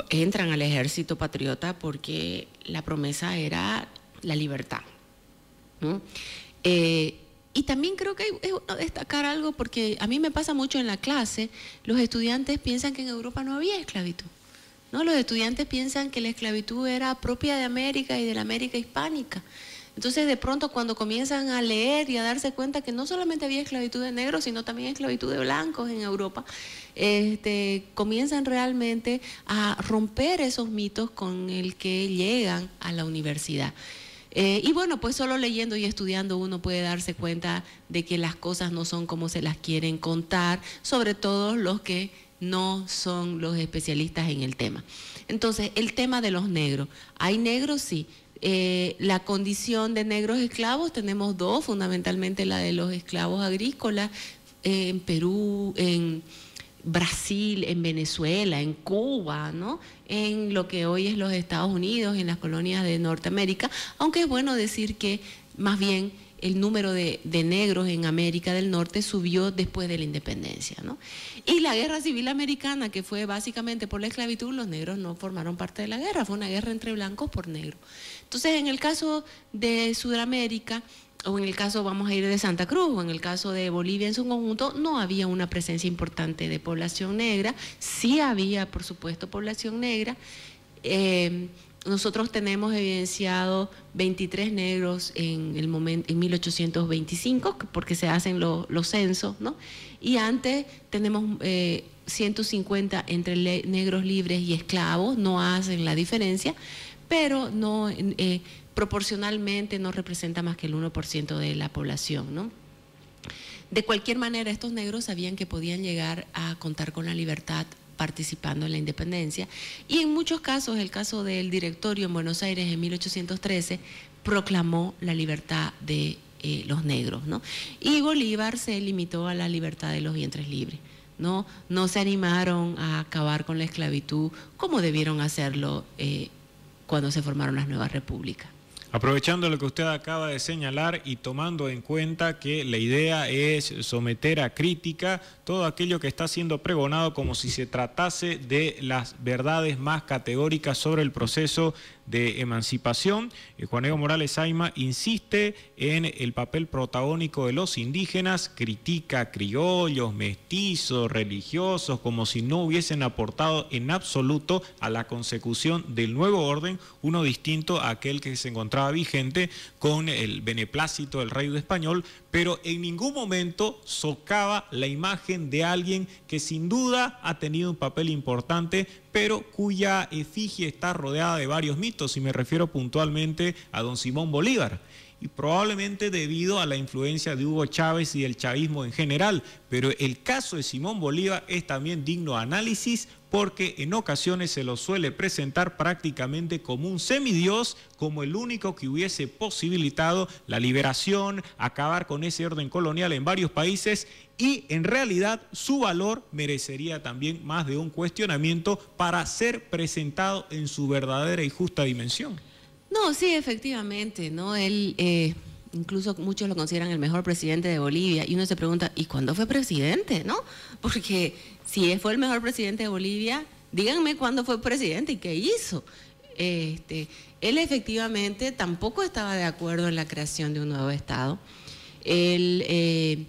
[SPEAKER 3] entran al ejército patriota porque la promesa era la libertad, ¿no? Y también creo que es bueno destacar algo, porque a mí me pasa mucho en la clase, los estudiantes piensan que en Europa no había esclavitud. No, los estudiantes piensan que la esclavitud era propia de América y de la América hispánica. Entonces, de pronto, cuando comienzan a leer y a darse cuenta que no solamente había esclavitud de negros, sino también esclavitud de blancos en Europa, comienzan realmente a romper esos mitos con el que llegan a la universidad. Y bueno, pues solo leyendo y estudiando uno puede darse cuenta de que las cosas no son como se las quieren contar, sobre todo los que no son los especialistas en el tema. Entonces, el tema de los negros. ¿Hay negros? Sí. La condición de negros esclavos, tenemos dos, fundamentalmente la de los esclavos agrícolas, en Perú, en Brasil, en Venezuela, en Cuba, ¿no? En lo que hoy es los Estados Unidos, en las colonias de Norteamérica, aunque es bueno decir que más bien el número de negros en América del Norte subió después de la independencia, ¿no? Y la guerra civil americana, que fue básicamente por la esclavitud, los negros no formaron parte de la guerra, fue una guerra entre blancos por negros. Entonces, en el caso de Sudamérica, o en el caso, vamos a ir de Santa Cruz, o en el caso de Bolivia en su conjunto, no había una presencia importante de población negra. Sí había, por supuesto, población negra. Nosotros tenemos evidenciado 23 negros en 1825, porque se hacen los censos, ¿no? Y antes tenemos 150 entre negros libres y esclavos, no hacen la diferencia, pero no, proporcionalmente no representa más que el 1% de la población, ¿no? De cualquier manera, estos negros sabían que podían llegar a contar con la libertad participando en la independencia, y en muchos casos, el caso del Directorio en Buenos Aires en 1813 proclamó la libertad de los negros, ¿no? Y Bolívar se limitó a la libertad de los vientres libres, ¿no? No se animaron a acabar con la esclavitud como debieron hacerlo cuando se formaron las nuevas repúblicas.
[SPEAKER 2] Aprovechando lo que usted acaba de señalar y tomando en cuenta que la idea es someter a crítica todo aquello que está siendo pregonado como si se tratase de las verdades más categóricas sobre el proceso de emancipación, Juan Evo Morales Saima insiste en el papel protagónico de los indígenas, critica criollos, mestizos, religiosos, como si no hubiesen aportado en absoluto a la consecución del nuevo orden, uno distinto a aquel que se encontraba vigente con el beneplácito del rey español, pero en ningún momento socava la imagen de alguien que sin duda ha tenido un papel importante, pero cuya efigie está rodeada de varios mitos, y me refiero puntualmente a don Simón Bolívar. Y probablemente debido a la influencia de Hugo Chávez y del chavismo en general, pero el caso de Simón Bolívar es también digno de análisis, porque en ocasiones se lo suele presentar prácticamente como un semidios, como el único que hubiese posibilitado la liberación, acabar con ese orden colonial en varios países, y en realidad su valor merecería también más de un cuestionamiento para ser presentado en su verdadera y justa dimensión.
[SPEAKER 3] No, sí, efectivamente, ¿no? Él, incluso muchos lo consideran el mejor presidente de Bolivia, y uno se pregunta, ¿y cuándo fue presidente, no? Porque si fue el mejor presidente de Bolivia, díganme cuándo fue presidente y qué hizo. Él efectivamente tampoco estaba de acuerdo en la creación de un nuevo Estado. Él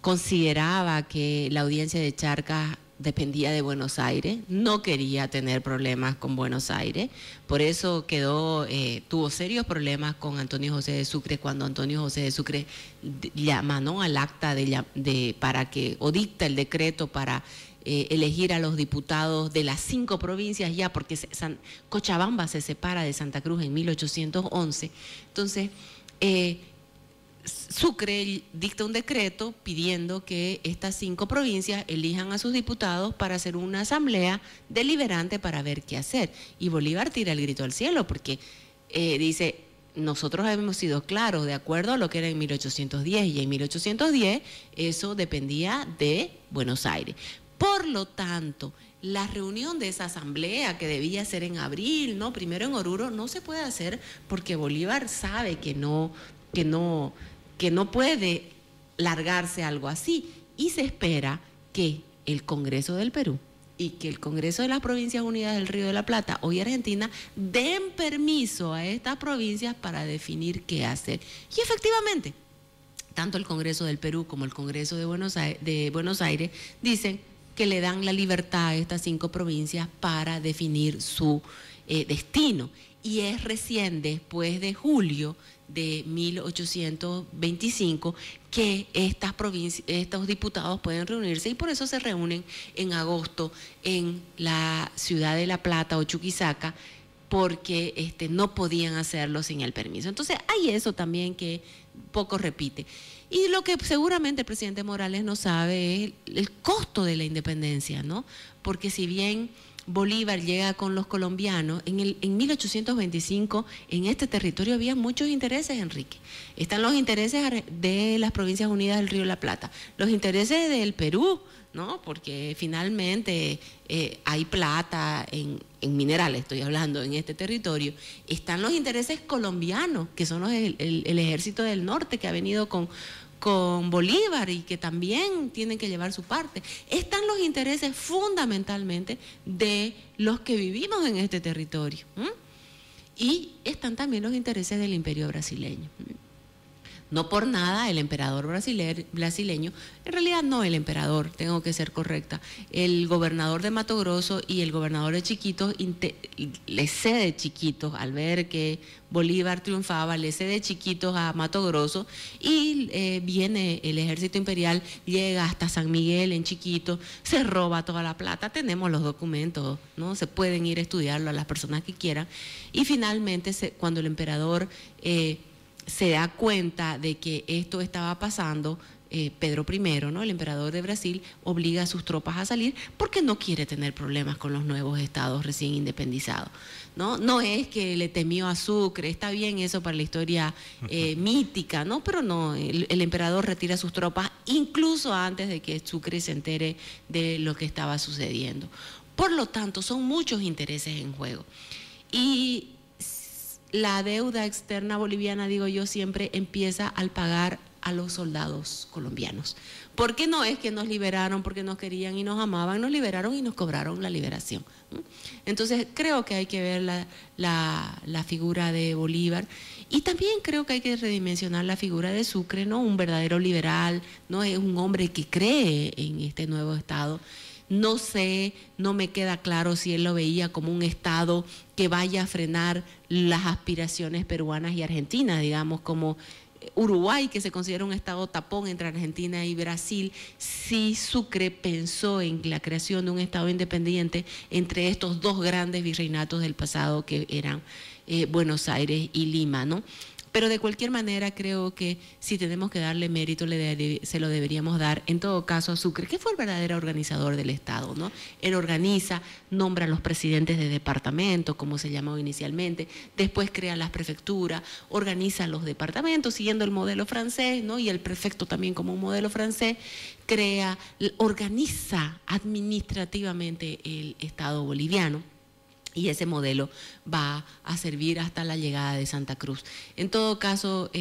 [SPEAKER 3] consideraba que la audiencia de Charcas dependía de Buenos Aires, no quería tener problemas con Buenos Aires, por eso tuvo serios problemas con Antonio José de Sucre cuando Antonio José de Sucre llama, ¿no?, al acta o dicta el decreto para elegir a los diputados de las 5 provincias ya, porque Cochabamba se separa de Santa Cruz en 1811, entonces Sucre dicta un decreto pidiendo que estas 5 provincias elijan a sus diputados para hacer una asamblea deliberante para ver qué hacer. Y Bolívar tira el grito al cielo porque dice, nosotros hemos sido claros de acuerdo a lo que era en 1810 y en 1810 eso dependía de Buenos Aires. Por lo tanto, la reunión de esa asamblea que debía ser en abril, ¿no? Primero en Oruro, no se puede hacer porque Bolívar sabe que no puede largarse algo así. Y se espera que el Congreso del Perú y que el Congreso de las Provincias Unidas del Río de la Plata, hoy Argentina, den permiso a estas provincias para definir qué hacer. Y efectivamente, tanto el Congreso del Perú como el Congreso de Buenos Aires dicen que le dan la libertad a estas 5 provincias para definir su destino. Y es recién después de julio de 1825 que estos diputados pueden reunirse, y por eso se reúnen en agosto en la ciudad de La Plata o Chuquisaca, porque no podían hacerlo sin el permiso. Entonces hay eso también que poco repite. Y lo que seguramente el presidente Morales no sabe es el costo de la independencia, ¿no? Porque si bien Bolívar llega con los colombianos, en 1825 en este territorio había muchos intereses, Enrique. Están los intereses de las Provincias Unidas del Río de la Plata, los intereses del Perú, ¿no? Porque finalmente hay plata en minerales, estoy hablando, en este territorio. Están los intereses colombianos, que son el ejército del norte que ha venido con Bolívar y que también tienen que llevar su parte. Están los intereses fundamentalmente de los que vivimos en este territorio. Y están también los intereses del imperio brasileño. No por nada el emperador brasileño, en realidad no el emperador, tengo que ser correcta, el gobernador de Mato Grosso y el gobernador de Chiquitos le cede Chiquitos al ver que Bolívar triunfaba, le cede Chiquitos a Mato Grosso y viene el ejército imperial, llega hasta San Miguel en Chiquitos, se roba toda la plata, tenemos los documentos, ¿no? Se pueden ir a estudiarlo a las personas que quieran, y finalmente cuando el emperador se da cuenta de que esto estaba pasando, Pedro I, ¿no? El emperador de Brasil, obliga a sus tropas a salir porque no quiere tener problemas con los nuevos estados recién independizados, ¿no? No es que le temió a Sucre, está bien eso para la historia mítica, ¿no? Pero no, el emperador retira sus tropas incluso antes de que Sucre se entere de lo que estaba sucediendo. Por lo tanto, son muchos intereses en juego. Y la deuda externa boliviana, digo yo, siempre empieza al pagar a los soldados colombianos. Porque no es que nos liberaron porque nos querían y nos amaban, nos liberaron y nos cobraron la liberación. Entonces creo que hay que ver la figura de Bolívar, y también creo que hay que redimensionar la figura de Sucre, ¿no? Un verdadero liberal, ¿no? Es un hombre que cree en este nuevo Estado. No sé, no me queda claro si él lo veía como un Estado que vaya a frenar las aspiraciones peruanas y argentinas, digamos, como Uruguay, que se considera un Estado tapón entre Argentina y Brasil. Si Sucre pensó en la creación de un Estado independiente entre estos 2 grandes virreinatos del pasado que eran Buenos Aires y Lima, ¿no? Pero de cualquier manera creo que si tenemos que darle mérito se lo deberíamos dar en todo caso a Sucre, que fue el verdadero organizador del Estado, ¿no? Él organiza, nombra a los presidentes de departamento, como se llamó inicialmente, después crea las prefecturas, organiza los departamentos siguiendo el modelo francés, ¿no? Y el prefecto también como un modelo francés, organiza administrativamente el Estado boliviano. Y ese modelo va a servir hasta la llegada de Santa Cruz. En todo caso,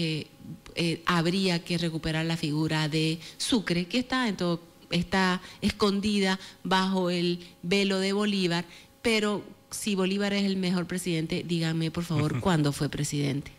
[SPEAKER 3] habría que recuperar la figura de Sucre, que está escondida bajo el velo de Bolívar, pero si Bolívar es el mejor presidente, díganme por favor, ¿cuándo fue presidente?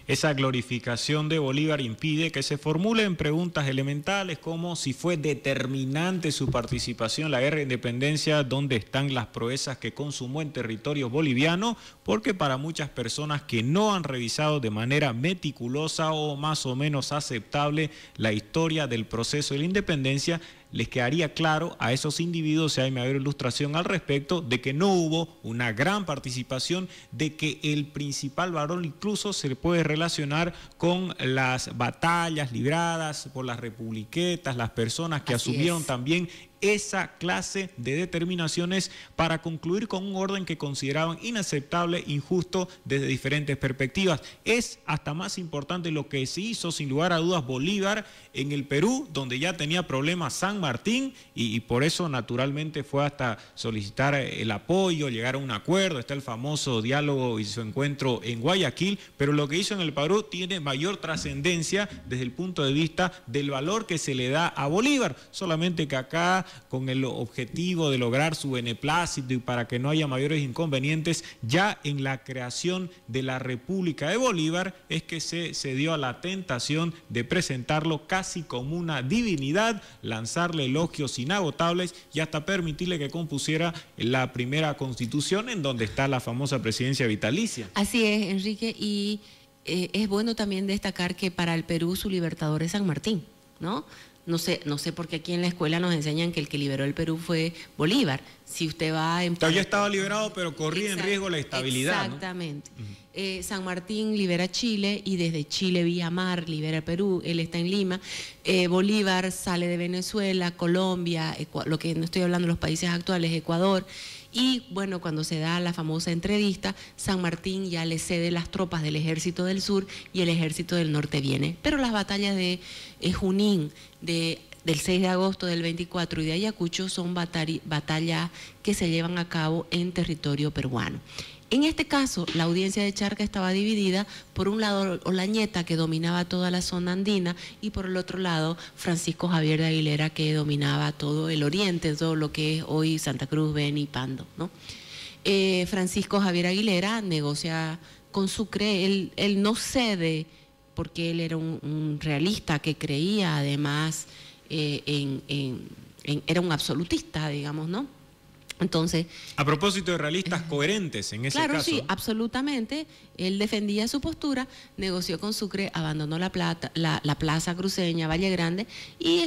[SPEAKER 2] Esa glorificación de Bolívar impide que se formulen preguntas elementales como si fue determinante su participación en la guerra de independencia, dónde están las proezas que consumó en territorio boliviano, porque para muchas personas que no han revisado de manera meticulosa o más o menos aceptable la historia del proceso de la independencia, les quedaría claro a esos individuos, si hay mayor ilustración al respecto, de que no hubo una gran participación, de que el principal valor incluso se puede relacionar con las batallas libradas por las republiquetas, las personas que asumieron también esa clase de determinaciones para concluir con un orden que consideraban inaceptable, injusto desde diferentes perspectivas. Es hasta más importante lo que se hizo, sin lugar a dudas, Bolívar en el Perú, donde ya tenía problemas San Martín y por eso naturalmente fue hasta solicitar el apoyo, llegar a un acuerdo. Está el famoso diálogo y su encuentro en Guayaquil, pero lo que hizo en el Perú tiene mayor trascendencia desde el punto de vista del valor que se le da a Bolívar, solamente que acá, con el objetivo de lograr su beneplácito y para que no haya mayores inconvenientes, ya en la creación de la República de Bolívar es que se dio a la tentación de presentarlo casi como una divinidad, lanzarle elogios inagotables y hasta permitirle que compusiera la primera constitución en donde está la famosa presidencia vitalicia.
[SPEAKER 3] Así es, Enrique, y es bueno también destacar que para el Perú su libertador es San Martín, ¿no? No sé por qué aquí en la escuela nos enseñan que el que liberó el Perú fue Bolívar. Si usted va en...
[SPEAKER 2] Ya estaba liberado, pero corría en riesgo la estabilidad.
[SPEAKER 3] Exactamente. ¿No? San Martín libera Chile y desde Chile vía mar libera el Perú. Él está en Lima. Bolívar sale de Venezuela, Colombia, lo que no estoy hablando de los países actuales, Ecuador. Y bueno, cuando se da la famosa entrevista, San Martín ya le cede las tropas del ejército del sur y el ejército del norte viene. Pero las batallas de Junín, del 6 de agosto del 24 y de Ayacucho son batallas que se llevan a cabo en territorio peruano. En este caso, la audiencia de Charca estaba dividida, por un lado Olañeta, que dominaba toda la zona andina, y por el otro lado Francisco Javier de Aguilera, que dominaba todo el oriente, todo lo que es hoy Santa Cruz, Beni y Pando, ¿no? Francisco Javier Aguilera negocia con Sucre, él no cede porque él era un realista que creía además era un absolutista, digamos, ¿no? Entonces,
[SPEAKER 2] a propósito de realistas coherentes en ese caso.
[SPEAKER 3] Claro, sí, absolutamente. Él defendía su postura, negoció con Sucre, abandonó la plaza cruceña, Valle Grande, y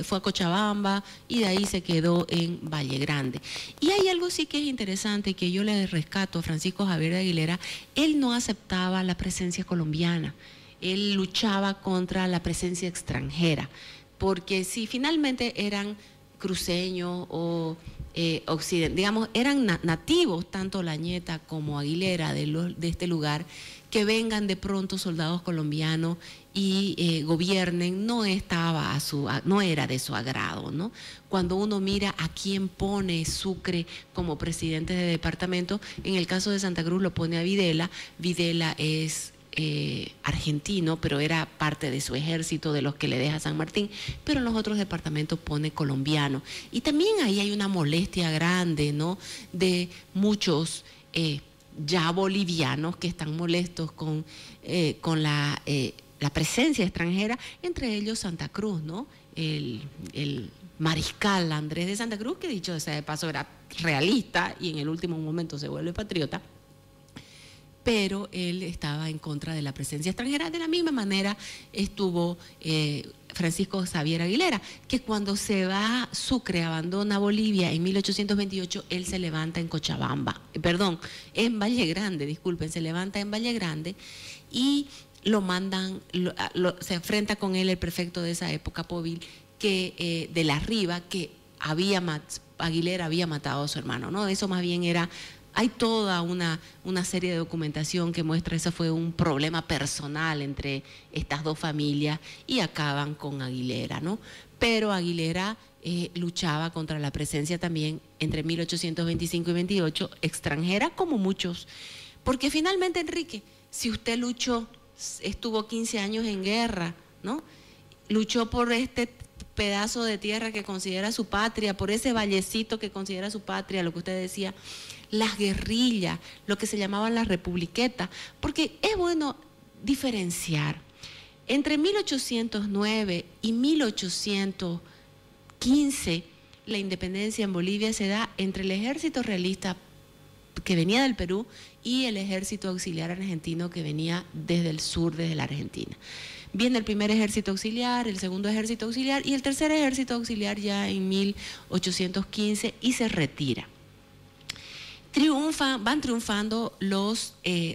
[SPEAKER 3] fue a Cochabamba y de ahí se quedó en Valle Grande. Y hay algo sí que es interesante que yo le rescato a Francisco Javier de Aguilera. Él no aceptaba la presencia colombiana, él luchaba contra la presencia extranjera, porque si finalmente eran cruceños o digamos, eran nativos, tanto Olañeta como Aguilera de este lugar, que vengan de pronto soldados colombianos y gobiernen, no era de su agrado, ¿no? Cuando uno mira a quién pone Sucre como presidente de departamento, en el caso de Santa Cruz lo pone a Videla. Videla es argentino, pero era parte de su ejército, de los que le deja San Martín, pero en los otros departamentos pone colombiano. Y también ahí hay una molestia grande, ¿no?, de muchos ya bolivianos que están molestos con la presencia extranjera, entre ellos Santa Cruz, ¿no? El mariscal Andrés de Santa Cruz, que dicho sea de paso era realista y en el último momento se vuelve patriota, pero él estaba en contra de la presencia extranjera. De la misma manera estuvo Francisco Xavier Aguilera, que cuando se va Sucre, abandona Bolivia en 1828, él se levanta en en Valle Grande, disculpen, se levanta en Valle Grande y lo mandan, se enfrenta con él el prefecto de esa época, Povil, que de la Riva, que Aguilera había matado a su hermano, ¿no? Eso más bien era... Hay toda una serie de documentación que muestra eso fue un problema personal entre estas dos familias y acaban con Aguilera, ¿no? Pero Aguilera luchaba contra la presencia también entre 1825 y 28 extranjera, como muchos. Porque finalmente, Enrique, si usted estuvo 15 años en guerra, ¿no? Luchó por este pedazo de tierra que considera su patria, por ese vallecito que considera su patria, lo que usted decía, las guerrillas, lo que se llamaban las republiquetas, porque es bueno diferenciar. Entre 1809 y 1815, la independencia en Bolivia se da entre el ejército realista que venía del Perú y el ejército auxiliar argentino que venía desde el sur, desde la Argentina. Viene el primer ejército auxiliar, el segundo ejército auxiliar y el tercer ejército auxiliar ya en 1815 y se retira. Van triunfando los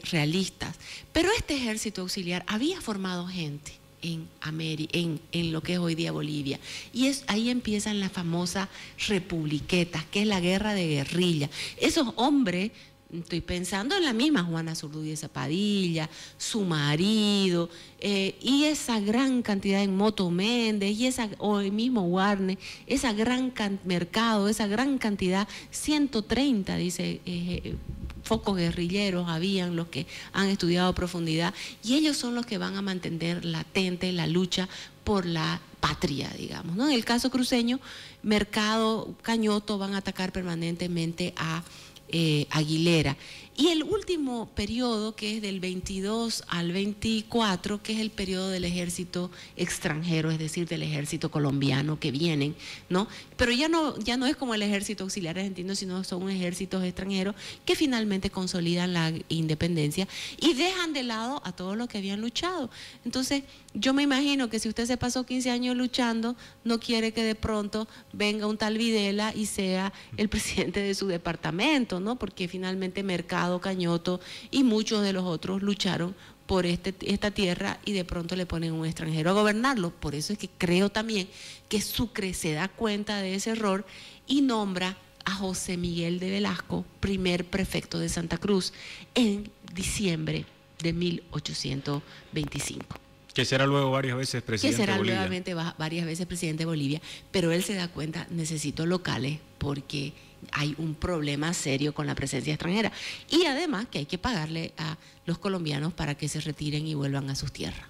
[SPEAKER 3] realistas, pero este ejército auxiliar había formado gente en lo que es hoy día Bolivia, y ahí empiezan las famosas republiquetas, que es la guerra de guerrilla. Esos hombres, estoy pensando en la misma Juana Zurduy de Zapadilla, su marido, y esa gran cantidad en Moto Méndez, o el mismo Warnes, esa gran mercado, esa gran cantidad, 130, dice, focos guerrilleros habían, los que han estudiado a profundidad, y ellos son los que van a mantener latente la lucha por la patria, digamos, ¿no? En el caso cruceño, Mercado, Cañoto van a atacar permanentemente a Aguilera. Y el último periodo, que es del 22 al 24, que es el periodo del ejército extranjero, es decir, del ejército colombiano que vienen, ¿no? Pero ya no es como el ejército auxiliar argentino, sino son ejércitos extranjeros que finalmente consolidan la independencia y dejan de lado a todos los que habían luchado. Entonces, yo me imagino que si usted se pasó 15 años luchando, no quiere que de pronto venga un tal Videla y sea el presidente de su departamento, ¿no? Porque finalmente Mercado, Cañoto y muchos de los otros lucharon por esta tierra y de pronto le ponen un extranjero a gobernarlo. Por eso es que creo también que Sucre se da cuenta de ese error y nombra a José Miguel de Velasco primer prefecto de Santa Cruz en diciembre de 1825.
[SPEAKER 2] Que será luego varias veces presidente de Bolivia.
[SPEAKER 3] Nuevamente varias veces presidente de Bolivia, pero él se da cuenta, necesito locales porque hay un problema serio con la presencia extranjera. Y además que hay que pagarle a los colombianos para que se retiren y vuelvan a sus tierras.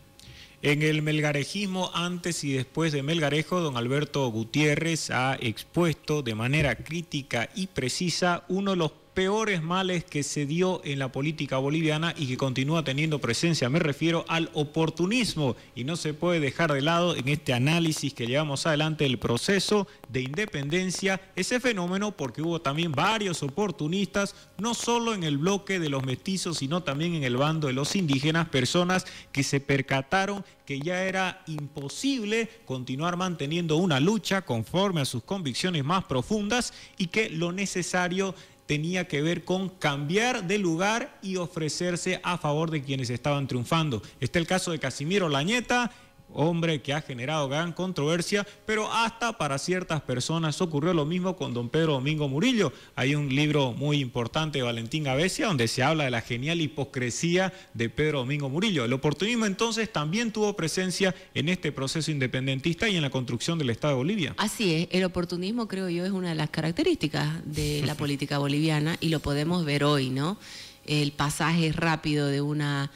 [SPEAKER 2] En el melgarejismo, antes y después de Melgarejo, don Alberto Gutiérrez ha expuesto de manera crítica y precisa uno de los peores males que se dio en la política boliviana y que continúa teniendo presencia. Me refiero al oportunismo, y no se puede dejar de lado en este análisis que llevamos adelante del proceso de independencia ese fenómeno, porque hubo también varios oportunistas, no solo en el bloque de los mestizos, sino también en el bando de los indígenas, personas que se percataron que ya era imposible continuar manteniendo una lucha conforme a sus convicciones más profundas y que lo necesario tenía que ver con cambiar de lugar y ofrecerse a favor de quienes estaban triunfando. Está el caso de Casimiro Lañeta, hombre que ha generado gran controversia, pero hasta para ciertas personas ocurrió lo mismo con don Pedro Domingo Murillo. Hay un libro muy importante de Valentín Gabesia donde se habla de la genial hipocresía de Pedro Domingo Murillo. El oportunismo entonces también tuvo presencia en este proceso independentista y en la construcción del Estado de Bolivia.
[SPEAKER 3] Así es, el oportunismo creo yo es una de las características de la política boliviana y lo podemos ver hoy, ¿no? El pasaje rápido de una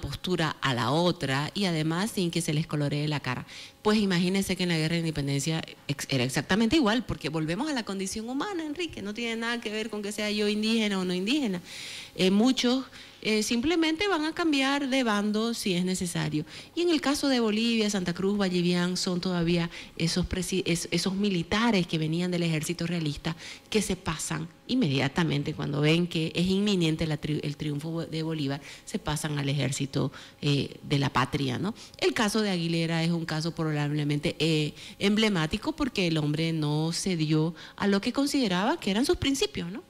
[SPEAKER 3] postura a la otra y además sin que se les coloree la cara. Pues imagínense que en la guerra de independencia era exactamente igual, porque volvemos a la condición humana, Enrique, no tiene nada que ver con que sea yo indígena o no indígena. Muchos simplemente van a cambiar de bando si es necesario. Y en el caso de Bolivia, Santa Cruz, Vallivian, son todavía esos militares que venían del ejército realista que se pasan inmediatamente cuando ven que es inminente el triunfo de Bolívar, se pasan al ejército de la patria, ¿no? El caso de Aguilera es un caso probablemente emblemático porque el hombre no cedió a lo que consideraba que eran sus principios, ¿no?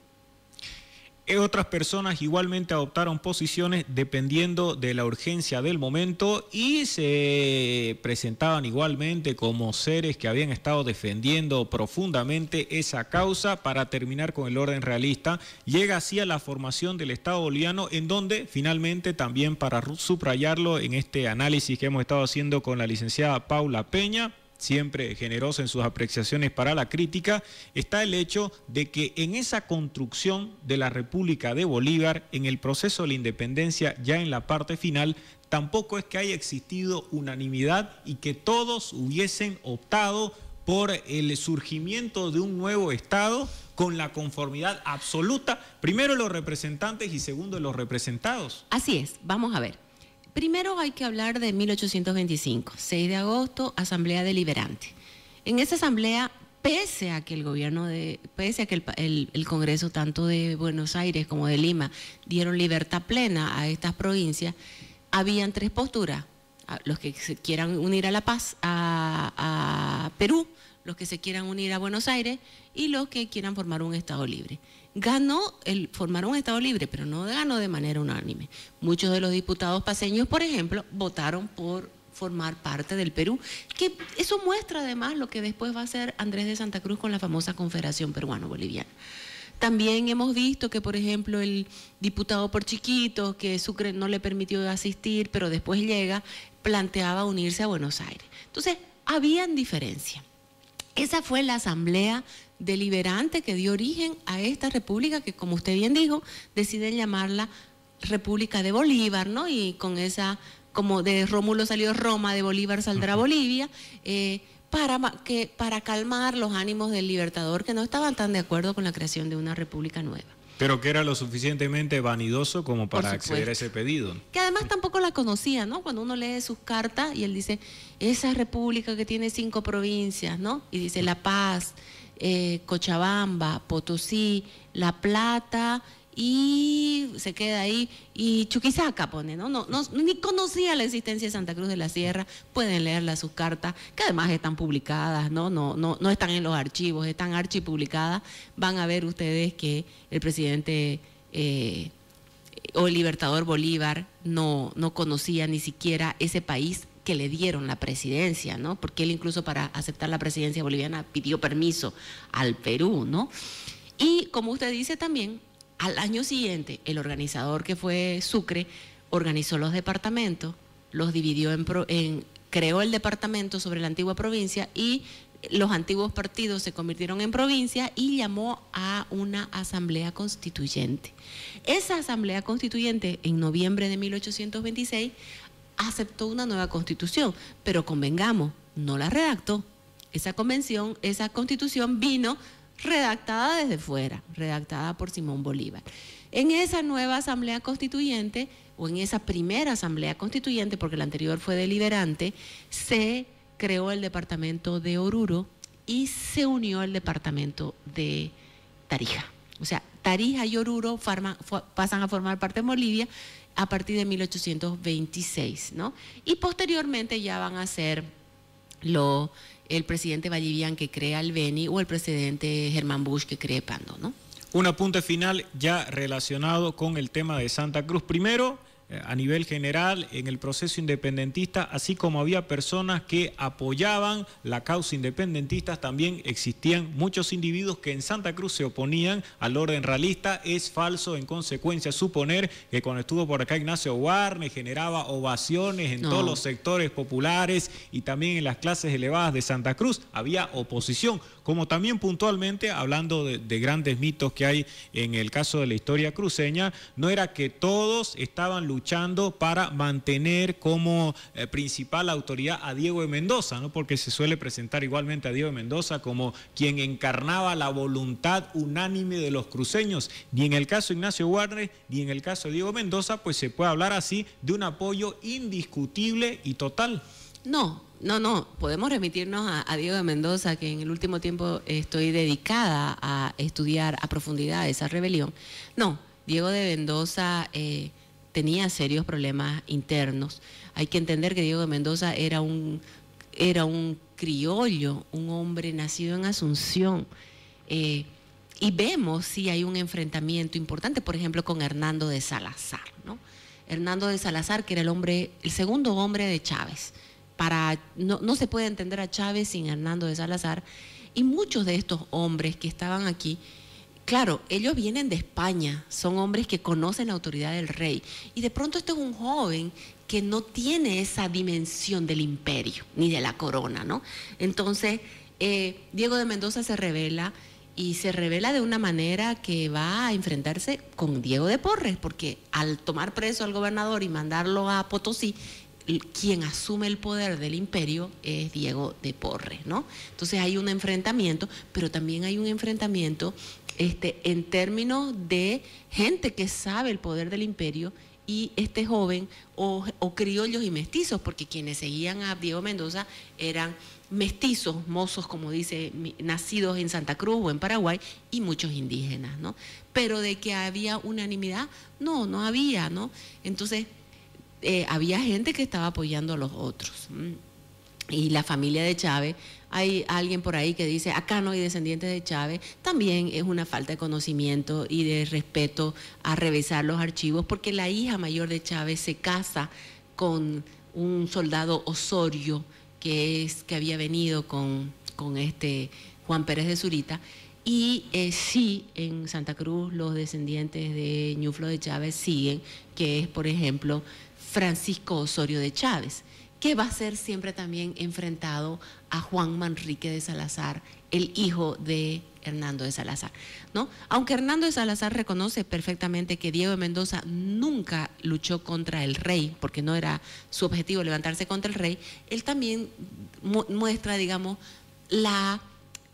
[SPEAKER 2] Otras personas igualmente adoptaron posiciones dependiendo de la urgencia del momento y se presentaban igualmente como seres que habían estado defendiendo profundamente esa causa para terminar con el orden realista. Llega así a la formación del Estado boliviano, en donde finalmente también, para subrayarlo en este análisis que hemos estado haciendo con la licenciada Paula Peña, siempre generosa en sus apreciaciones para la crítica, está el hecho de que en esa construcción de la República de Bolívar, en el proceso de la independencia, ya en la parte final, tampoco es que haya existido unanimidad y que todos hubiesen optado por el surgimiento de un nuevo Estado con la conformidad absoluta, primero de los representantes y segundo de los representados.
[SPEAKER 3] Así es, vamos a ver. Primero hay que hablar de 1825, 6 de agosto, Asamblea Deliberante. En esa asamblea, pese a que el Congreso tanto de Buenos Aires como de Lima dieron libertad plena a estas provincias, habían tres posturas. los que se quieran unir a La Paz, a Perú, los que se quieran unir a Buenos Aires y los que quieran formar un Estado libre. Ganó el formar un Estado libre, pero no ganó de manera unánime. Muchos de los diputados paceños, por ejemplo, votaron por formar parte del Perú, que eso muestra además lo que después va a hacer Andrés de Santa Cruz con la famosa Confederación Peruano-Boliviana. También hemos visto que, por ejemplo, el diputado por Chiquito, que Sucre no le permitió asistir, pero después llega, planteaba unirse a Buenos Aires. Entonces, habían diferencias. Esa fue la asamblea deliberante que dio origen a esta república que, como usted bien dijo, deciden llamarla República de Bolívar, ¿no? Y con esa, como de Rómulo salió Roma, de Bolívar saldrá Bolivia, para calmar los ánimos del Libertador, que no estaban tan de acuerdo con la creación de una república nueva.
[SPEAKER 2] Pero que era lo suficientemente vanidoso como para acceder a ese pedido.
[SPEAKER 3] Que además tampoco la conocía, ¿no? Cuando uno lee sus cartas y él dice, esa república que tiene 5 provincias, ¿no? Y dice La Paz, Cochabamba, Potosí, La Plata y se queda ahí, y Chuquisaca pone, ¿no? Ni conocía la existencia de Santa Cruz de la Sierra. Pueden leerla sus cartas, que además están publicadas, no están en los archivos, están archipublicadas. Van a ver ustedes que el presidente o el Libertador Bolívar no conocía ni siquiera ese país que le dieron la presidencia, ¿no? Porque él incluso para aceptar la presidencia boliviana pidió permiso al Perú, ¿no? Y como usted dice también, al año siguiente, el organizador que fue Sucre organizó los departamentos, los dividió creó el departamento sobre la antigua provincia y los antiguos partidos se convirtieron en provincia y llamó a una asamblea constituyente. Esa asamblea constituyente, en noviembre de 1826, aceptó una nueva constitución, pero convengamos, no la redactó. Esa constitución vino redactada desde fuera, redactada por Simón Bolívar. En esa nueva asamblea constituyente, o en esa primera asamblea constituyente, porque la anterior fue deliberante, se creó el departamento de Oruro y se unió el departamento de Tarija. O sea, Tarija y Oruro pasan a formar parte de Bolivia a partir de 1826, ¿no? Y posteriormente ya van a ser el presidente Vallivian que crea el Beni o el presidente Germán Bush que cree Pando, ¿no?
[SPEAKER 2] Un apunte final ya relacionado con el tema de Santa Cruz. Primero, a nivel general, en el proceso independentista, así como había personas que apoyaban la causa independentista, también existían muchos individuos que en Santa Cruz se oponían al orden realista. Es falso, en consecuencia, suponer que cuando estuvo por acá Ignacio Warnes generaba ovaciones en todos los sectores populares y también en las clases elevadas de Santa Cruz. Había oposición, como también puntualmente, hablando de grandes mitos que hay en el caso de la historia cruceña, no era que todos estaban luchando para mantener como principal autoridad a Diego de Mendoza, ¿no? Porque se suele presentar igualmente a Diego de Mendoza como quien encarnaba la voluntad unánime de los cruceños. Ni en el caso de Ignacio Warnes, ni en el caso de Diego Mendoza, pues se puede hablar así de un apoyo indiscutible y total.
[SPEAKER 3] No, podemos remitirnos a Diego de Mendoza, que en el último tiempo estoy dedicada a estudiar a profundidad esa rebelión. No, Diego de Mendoza tenía serios problemas internos. Hay que entender que Diego de Mendoza era un criollo, un hombre nacido en Asunción. Y vemos si hay un enfrentamiento importante, por ejemplo, con Hernando de Salazar, ¿no? Hernando de Salazar, que era el segundo hombre de Chávez. No se puede entender a Chávez sin Hernando de Salazar. Y muchos de estos hombres que estaban aquí, claro, ellos vienen de España, son hombres que conocen la autoridad del rey. Y de pronto este es un joven que no tiene esa dimensión del imperio, ni de la corona, ¿no? Entonces, Diego de Mendoza se revela, y se revela de una manera que va a enfrentarse con Diego de Porres, porque al tomar preso al gobernador y mandarlo a Potosí, quien asume el poder del imperio es Diego de Porres, ¿no? Entonces hay un enfrentamiento, pero también hay un enfrentamiento en términos de gente que sabe el poder del imperio y este joven, o criollos y mestizos, porque quienes seguían a Diego Mendoza eran mestizos, mozos, como dice, nacidos en Santa Cruz o en Paraguay, y muchos indígenas, ¿no? Pero de que había unanimidad, no había, ¿no? Entonces, había gente que estaba apoyando a los otros. Y la familia de Chávez, hay alguien por ahí que dice, acá no hay descendientes de Chávez, también es una falta de conocimiento y de respeto a revisar los archivos, porque la hija mayor de Chávez se casa con un soldado Osorio, que había venido con Juan Pérez de Zurita, y sí, en Santa Cruz los descendientes de Ñuflo de Chávez siguen, que es, por ejemplo, Francisco Osorio de Chávez, que va a ser siempre también enfrentado a Juan Manrique de Salazar, el hijo de Hernando de Salazar, ¿no? Aunque Hernando de Salazar reconoce perfectamente que Diego de Mendoza nunca luchó contra el rey, porque no era su objetivo levantarse contra el rey, él también muestra, digamos, la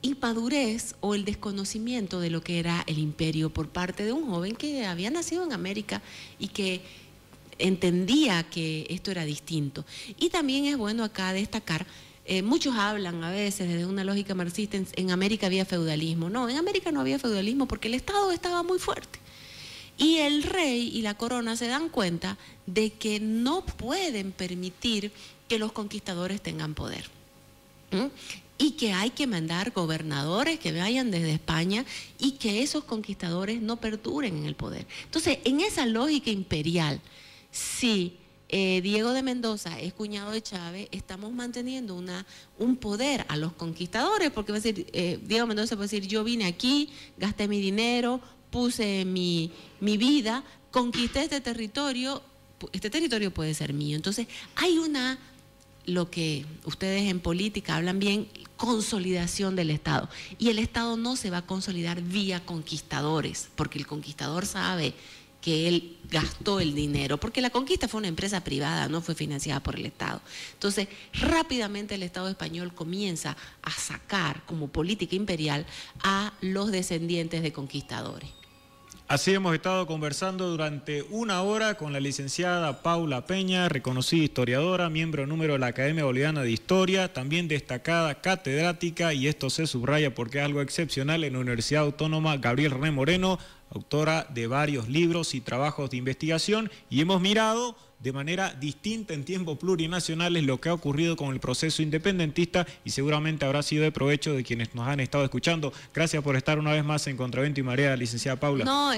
[SPEAKER 3] inmadurez o el desconocimiento de lo que era el imperio por parte de un joven que había nacido en América y que entendía que esto era distinto. Y también es bueno acá destacar, muchos hablan a veces desde una lógica marxista, en América había feudalismo. No, en América no había feudalismo porque el Estado estaba muy fuerte. Y el rey y la corona se dan cuenta de que no pueden permitir que los conquistadores tengan poder. Y que hay que mandar gobernadores que vayan desde España y que esos conquistadores no perduren en el poder. Entonces, en esa lógica imperial, si Diego de Mendoza es cuñado de Chávez, estamos manteniendo un poder a los conquistadores, porque va a decir, Diego Mendoza puede decir, yo vine aquí, gasté mi dinero, puse mi vida, conquisté este territorio puede ser mío. Entonces, hay lo que ustedes en política hablan bien, consolidación del Estado. Y el Estado no se va a consolidar vía conquistadores, porque el conquistador sabe que él gastó el dinero, porque la conquista fue una empresa privada, no fue financiada por el Estado. Entonces, rápidamente el Estado español comienza a sacar como política imperial a los descendientes de conquistadores.
[SPEAKER 2] Así hemos estado conversando durante una hora con la licenciada Paula Peña, reconocida historiadora, miembro número de la Academia Boliviana de Historia, también destacada catedrática, y esto se subraya porque es algo excepcional, en la Universidad Autónoma Gabriel René Moreno, autora de varios libros y trabajos de investigación, y hemos mirado de manera distinta en tiempos plurinacionales lo que ha ocurrido con el proceso independentista, y seguramente habrá sido de provecho de quienes nos han estado escuchando. Gracias por estar una vez más en Contraviento y Marea, licenciada Paula.
[SPEAKER 3] No,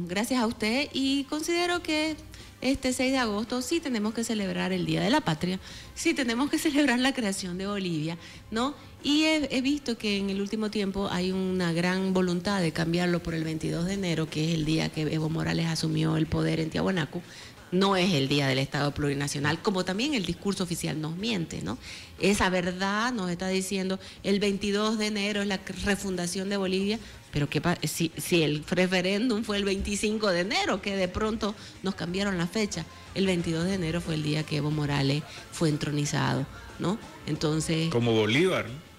[SPEAKER 3] gracias a usted, y considero que este 6 de agosto sí tenemos que celebrar el Día de la Patria, sí tenemos que celebrar la creación de Bolivia, ¿no? Y he visto que en el último tiempo hay una gran voluntad de cambiarlo por el 22 de enero, que es el día que Evo Morales asumió el poder en Tiahuanaco. No es el día del Estado plurinacional, como también el discurso oficial nos miente, ¿no? Esa verdad nos está diciendo el 22 de enero es la refundación de Bolivia, pero si el referéndum fue el 25 de enero, que de pronto nos cambiaron la fecha, el 22 de enero fue el día que Evo Morales fue entronizado, ¿no? Entonces...
[SPEAKER 2] Como Bolívar, ¿no?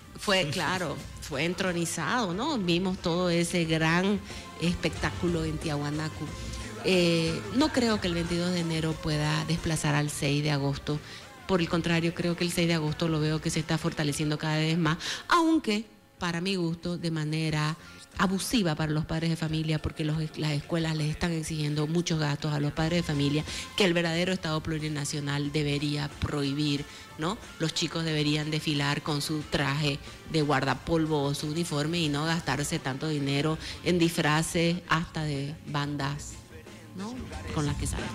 [SPEAKER 3] Claro, fue entronizado, ¿no? Vimos todo ese gran espectáculo en Tiahuanaco. No creo que el 22 de enero pueda desplazar al 6 de agosto. Por el contrario, creo que el 6 de agosto lo veo que se está fortaleciendo cada vez más, aunque para mi gusto de manera abusiva para los padres de familia, porque las escuelas les están exigiendo muchos gastos a los padres de familia que el verdadero Estado plurinacional debería prohibir, ¿no? Los chicos deberían desfilar con su traje de guardapolvo o su uniforme y no gastarse tanto dinero en disfraces hasta de bandas, ¿no? Con las que salen.